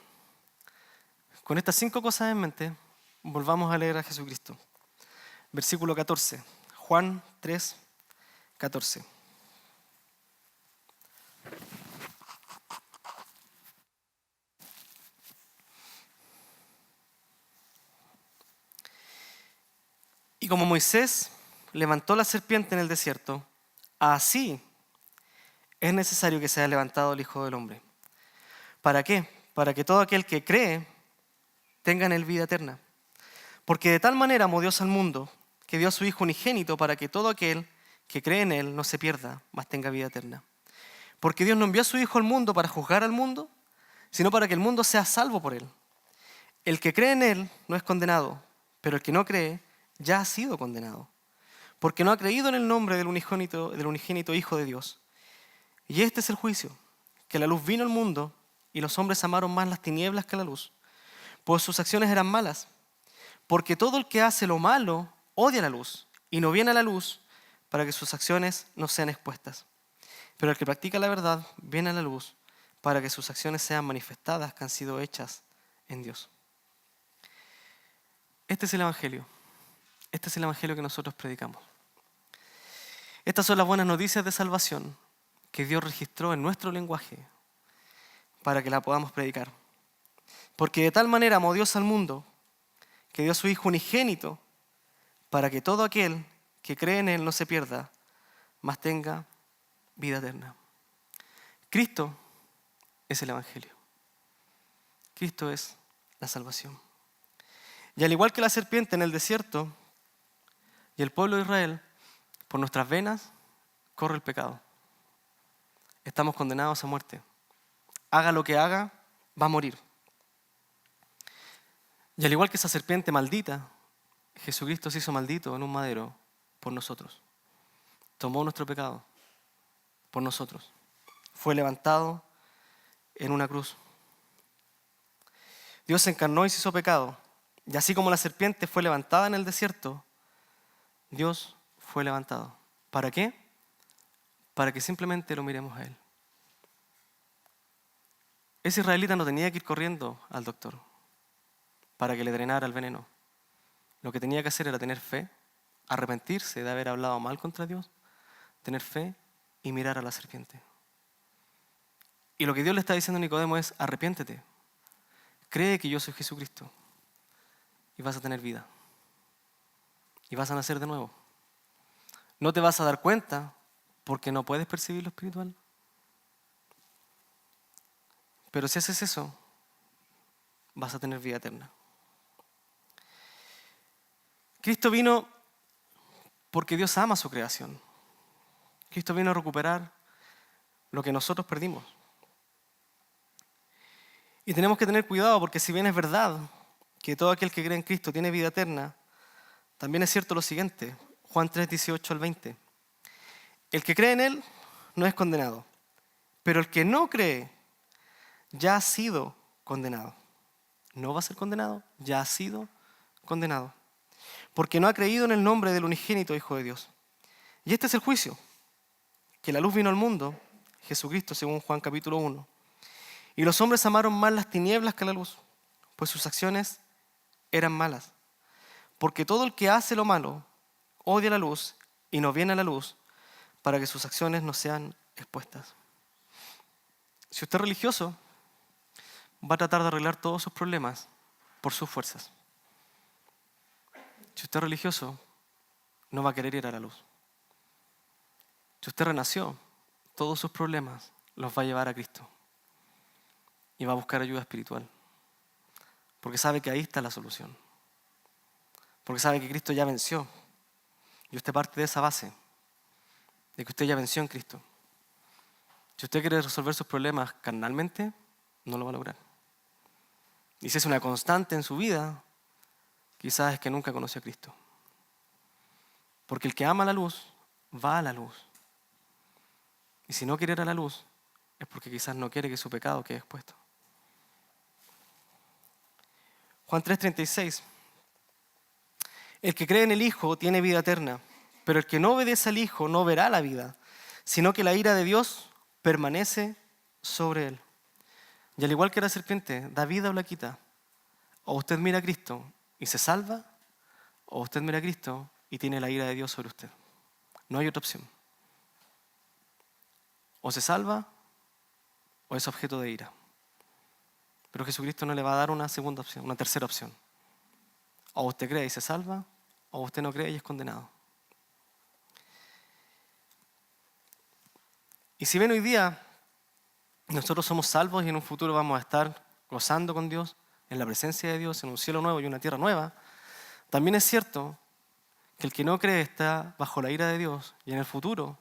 S1: Con estas 5 cosas en mente, volvamos a leer a Jesucristo. Versículo 14, Juan 3, 14. Y como Moisés levantó la serpiente en el desierto, así es necesario que sea levantado el Hijo del Hombre. ¿Para qué? Para que todo aquel que cree tenga en él vida eterna. Porque de tal manera amó Dios al mundo, que dio a su Hijo unigénito para que todo aquel que cree en él no se pierda, mas tenga vida eterna. Porque Dios no envió a su Hijo al mundo para juzgar al mundo, sino para que el mundo sea salvo por él. El que cree en él no es condenado, pero el que no cree ya ha sido condenado, porque no ha creído en el nombre del unigénito Hijo de Dios. Y este es el juicio, que la luz vino al mundo y los hombres amaron más las tinieblas que la luz, pues sus acciones eran malas. Porque todo el que hace lo malo odia la luz y no viene a la luz para que sus acciones no sean expuestas. Pero el que practica la verdad viene a la luz para que sus acciones sean manifestadas que han sido hechas en Dios. Este es el Evangelio. Este es el Evangelio que nosotros predicamos. Estas son las buenas noticias de salvación que Dios registró en nuestro lenguaje para que la podamos predicar. Porque de tal manera amó Dios al mundo que dio a su Hijo unigénito para que todo aquel que cree en Él no se pierda, mas tenga vida eterna. Cristo es el Evangelio. Cristo es la salvación. Y al igual que la serpiente en el desierto y el pueblo de Israel, por nuestras venas corre el pecado. Estamos condenados a muerte. Haga lo que haga, va a morir. Y al igual que esa serpiente maldita, Jesucristo se hizo maldito en un madero por nosotros. Tomó nuestro pecado por nosotros. Fue levantado en una cruz. Dios se encarnó y se hizo pecado. Y así como la serpiente fue levantada en el desierto, Dios fue levantado. ¿Para qué? Para que simplemente lo miremos a Él. Ese israelita no tenía que ir corriendo al doctor para que le drenara el veneno. Lo que tenía que hacer era tener fe, arrepentirse de haber hablado mal contra Dios, tener fe y mirar a la serpiente. Y lo que Dios le está diciendo a Nicodemo es: arrepiéntete, cree que yo soy Jesucristo y vas a tener vida. Y vas a nacer de nuevo. No te vas a dar cuenta porque no puedes percibir lo espiritual. Pero si haces eso, vas a tener vida eterna. Cristo vino porque Dios ama su creación. Cristo vino a recuperar lo que nosotros perdimos. Y tenemos que tener cuidado porque si bien es verdad que todo aquel que cree en Cristo tiene vida eterna, también es cierto lo siguiente, Juan 3, 18 al 20. El que cree en Él no es condenado, pero el que no cree ya ha sido condenado. No va a ser condenado, ya ha sido condenado. Porque no ha creído en el nombre del unigénito Hijo de Dios. Y este es el juicio, que la luz vino al mundo, Jesucristo según Juan capítulo 1. Y los hombres amaron más las tinieblas que la luz, pues sus acciones eran malas. Porque todo el que hace lo malo odia la luz y no viene a la luz para que sus acciones no sean expuestas. Si usted es religioso, va a tratar de arreglar todos sus problemas por sus fuerzas. Si usted es religioso, no va a querer ir a la luz. Si usted renació, todos sus problemas los va a llevar a Cristo. Y va a buscar ayuda espiritual. Porque sabe que ahí está la solución. Porque sabe que Cristo ya venció. Y usted parte de esa base, de que usted ya venció en Cristo. Si usted quiere resolver sus problemas carnalmente, no lo va a lograr. Y si es una constante en su vida, quizás es que nunca conoció a Cristo. Porque el que ama la luz, va a la luz. Y si no quiere ir a la luz, es porque quizás no quiere que su pecado quede expuesto. Juan 3:36. El que cree en el Hijo tiene vida eterna, pero el que no obedece al Hijo no verá la vida, sino que la ira de Dios permanece sobre él. Y al igual que la serpiente, da vida o la quita. O usted mira a Cristo y se salva, o usted mira a Cristo y tiene la ira de Dios sobre usted. No hay otra opción. O se salva o es objeto de ira. Pero Jesucristo no le va a dar una segunda opción, una tercera opción. O usted cree y se salva, o usted no cree y es condenado. Y si bien hoy día nosotros somos salvos y en un futuro vamos a estar gozando con Dios, en la presencia de Dios, en un cielo nuevo y una tierra nueva, también es cierto que el que no cree está bajo la ira de Dios y en el futuro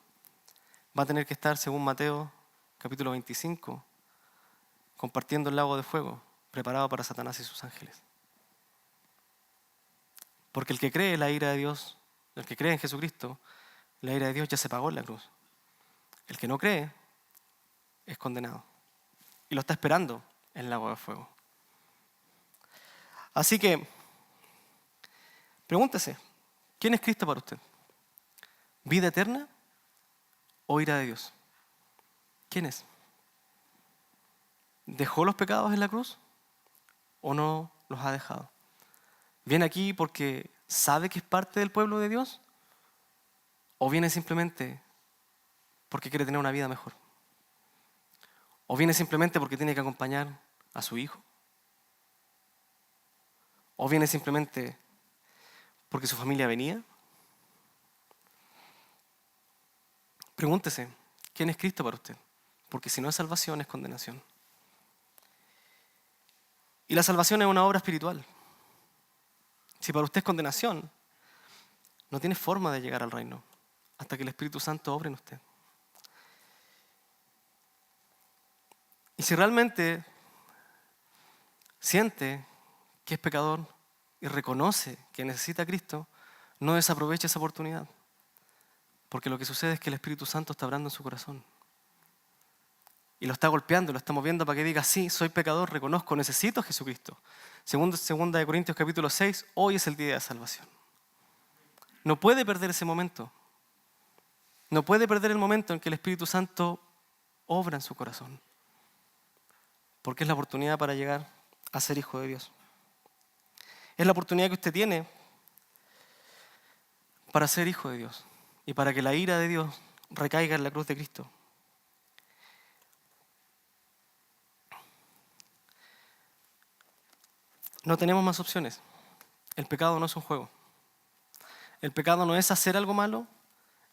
S1: va a tener que estar, según Mateo capítulo 25, compartiendo el lago de fuego preparado para Satanás y sus ángeles. Porque el que cree la ira de Dios el que cree en Jesucristo, la ira de Dios ya se pagó en la cruz. El que no cree es condenado y lo está esperando en el lago de fuego. Así que, pregúntese, ¿quién es Cristo para usted? ¿Vida eterna o ira de Dios? ¿Quién es? ¿Dejó los pecados en la cruz o no los ha dejado? ¿Viene aquí porque sabe que es parte del pueblo de Dios? ¿O viene simplemente porque quiere tener una vida mejor? ¿O viene simplemente porque tiene que acompañar a su hijo? ¿O viene simplemente porque su familia venía? Pregúntese, ¿quién es Cristo para usted? Porque si no es salvación, es condenación. Y la salvación es una obra espiritual. Si para usted es condenación, no tiene forma de llegar al reino hasta que el Espíritu Santo obre en usted. Y si realmente siente que es pecador y reconoce que necesita a Cristo, no desaproveche esa oportunidad. Porque lo que sucede es que el Espíritu Santo está obrando en su corazón. Y lo está golpeando, lo está moviendo para que diga, sí, soy pecador, reconozco, necesito a Jesucristo. Segunda de Corintios capítulo 6, hoy es el día de salvación. No puede perder ese momento. No puede perder el momento en que el Espíritu Santo obra en su corazón. Porque es la oportunidad para llegar a ser hijo de Dios. Es la oportunidad que usted tiene para ser hijo de Dios y para que la ira de Dios recaiga en la cruz de Cristo. No tenemos más opciones. El pecado no es un juego. El pecado no es hacer algo malo.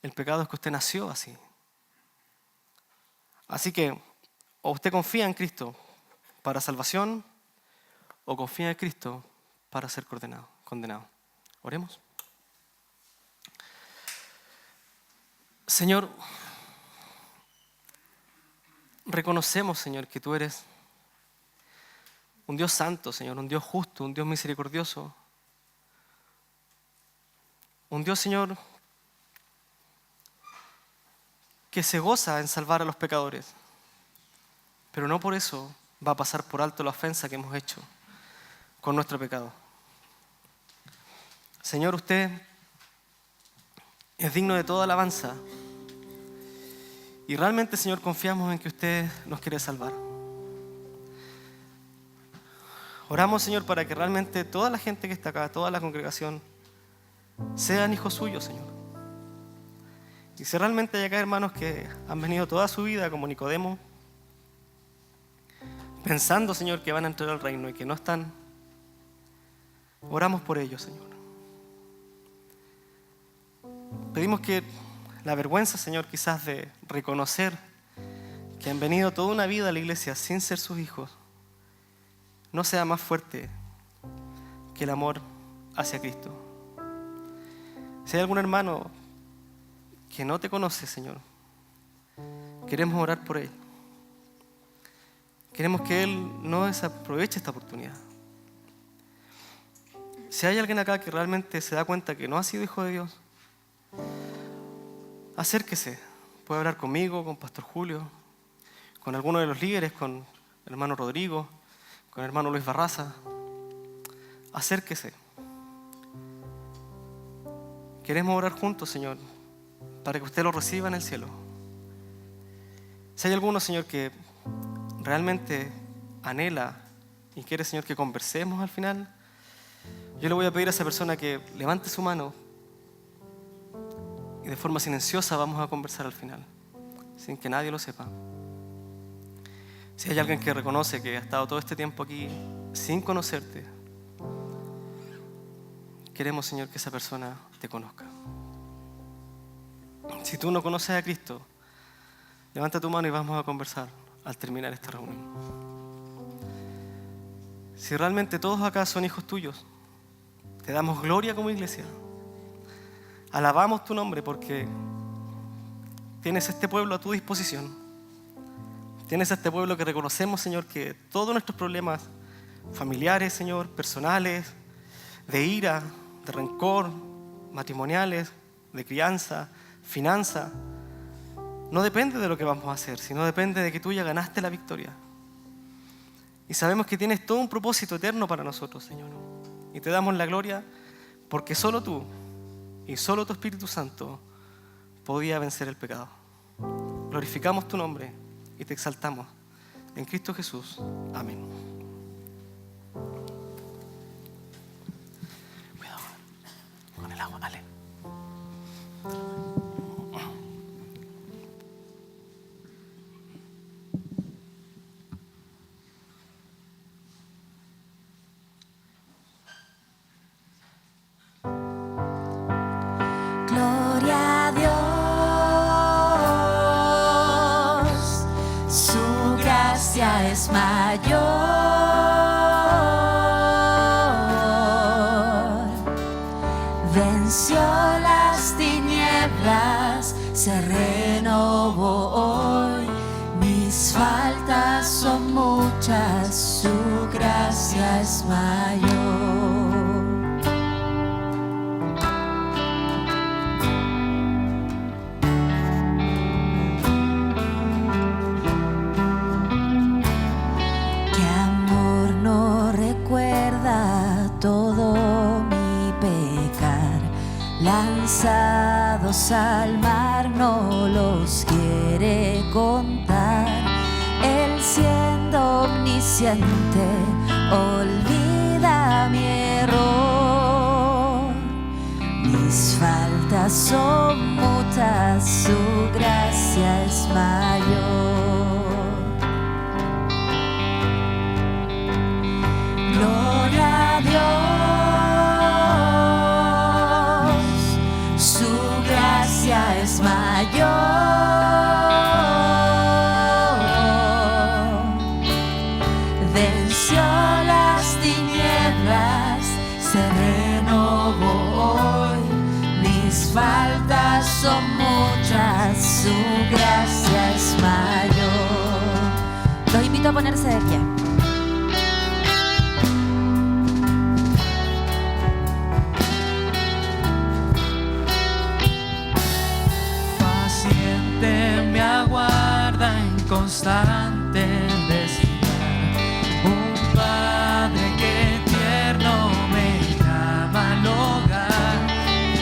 S1: El pecado es que usted nació así. Así que o usted confía en Cristo para salvación o confía en Cristo para ser condenado. Oremos. Señor, reconocemos, Señor, que tú eres un Dios santo, Señor, un Dios justo, un Dios misericordioso. Un Dios, Señor, que se goza en salvar a los pecadores. Pero no por eso va a pasar por alto la ofensa que hemos hecho con nuestro pecado. Señor, usted es digno de toda alabanza. Y realmente, Señor, confiamos en que usted nos quiere salvar. Oramos, Señor, para que realmente toda la gente que está acá, toda la congregación, sean hijos suyos, Señor. Y si realmente hay acá hermanos que han venido toda su vida como Nicodemo, pensando, Señor, que van a entrar al reino y que no están, oramos por ellos, Señor. Pedimos que la vergüenza, Señor, quizás de reconocer que han venido toda una vida a la iglesia sin ser sus hijos, no sea más fuerte que el amor hacia Cristo. Si hay algún hermano que no te conoce, Señor, queremos orar por él. Queremos que él no desaproveche esta oportunidad. Si hay alguien acá que realmente se da cuenta que no ha sido hijo de Dios, acérquese. Puede hablar conmigo, con Pastor Julio, con alguno de los líderes, con el hermano Rodrigo, con el hermano Luis Barraza. Acérquese. Queremos orar juntos, Señor, para que usted lo reciba en el cielo. Si hay alguno, Señor, que realmente anhela y quiere, Señor, que conversemos al final, yo le voy a pedir a esa persona que levante su mano y de forma silenciosa vamos a conversar al final, sin que nadie lo sepa. Si hay alguien que reconoce que ha estado todo este tiempo aquí sin conocerte, queremos, Señor, que esa persona te conozca. Si tú no conoces a Cristo, levanta tu mano y vamos a conversar al terminar esta reunión. Si realmente todos acá son hijos tuyos, te damos gloria como iglesia. Alabamos tu nombre porque tienes este pueblo a tu disposición. Tienes este pueblo que reconocemos, Señor, que todos nuestros problemas familiares, Señor, personales, de ira, de rencor, matrimoniales, de crianza, finanza, no depende de lo que vamos a hacer, sino depende de que tú ya ganaste la victoria. Y sabemos que tienes todo un propósito eterno para nosotros, Señor. Y te damos la gloria porque solo tú y solo tu Espíritu Santo podía vencer el pecado. Glorificamos tu nombre y te exaltamos. En Cristo Jesús. Amén. Cuidado con el agua, Ale.
S2: Gloria a Dios, su gracia es mayor. Venció las tinieblas, se renovó hoy. Mis faltas son muchas, su gracia es mayor. Todo mi pecar, lanzados al mar, no los quiere contar. Él siendo omnisciente, olvida mi error. Mis faltas son muchas, su gracia es mayor. Gloria a Dios, su gracia es mayor. Venció las tinieblas, se renovó hoy. Mis faltas son muchas, su gracia es mayor. Los invito a ponerse de pie.
S3: Constante desfilar, un Padre que tierno me llama al hogar,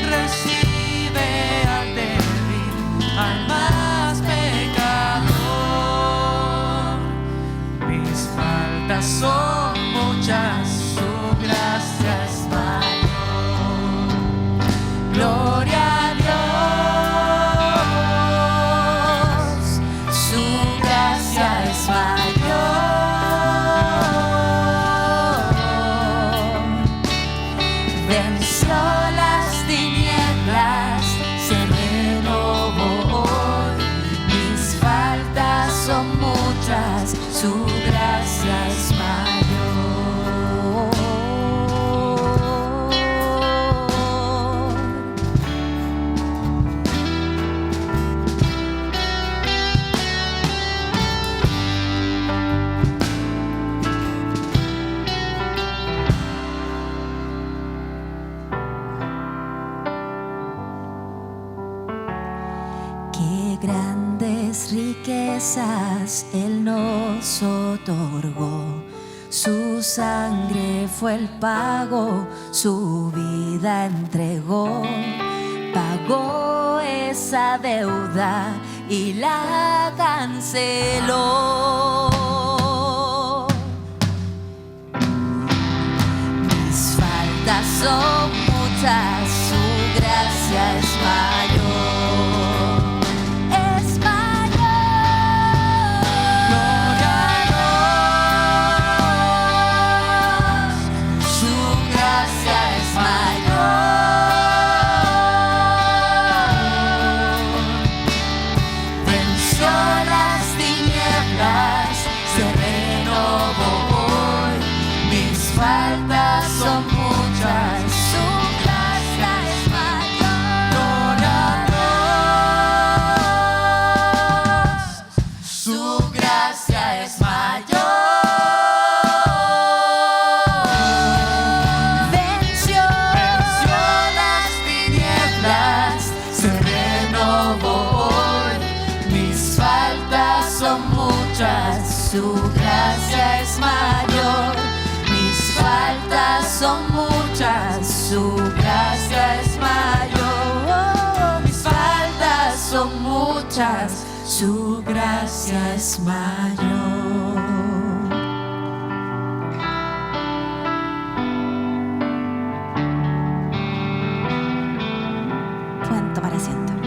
S3: recibe al débil, al más pecador. Mis faltas son muchas, su gracia es mayor. Gloria a su gracia es mayor. Qué grandes riquezas Él nos otorgó. Su sangre fue el pago, su vida entregó. Pagó esa deuda y la canceló. Mis faltas son muchas, su gracia es mayor. Faltas son muchas, su gracia es mayor. Gloria su gracia es mayor. Mis faltas son muchas, su gracia es mayor. Mis faltas son muchas, su gracia es mayor. Pueden tomar asiento.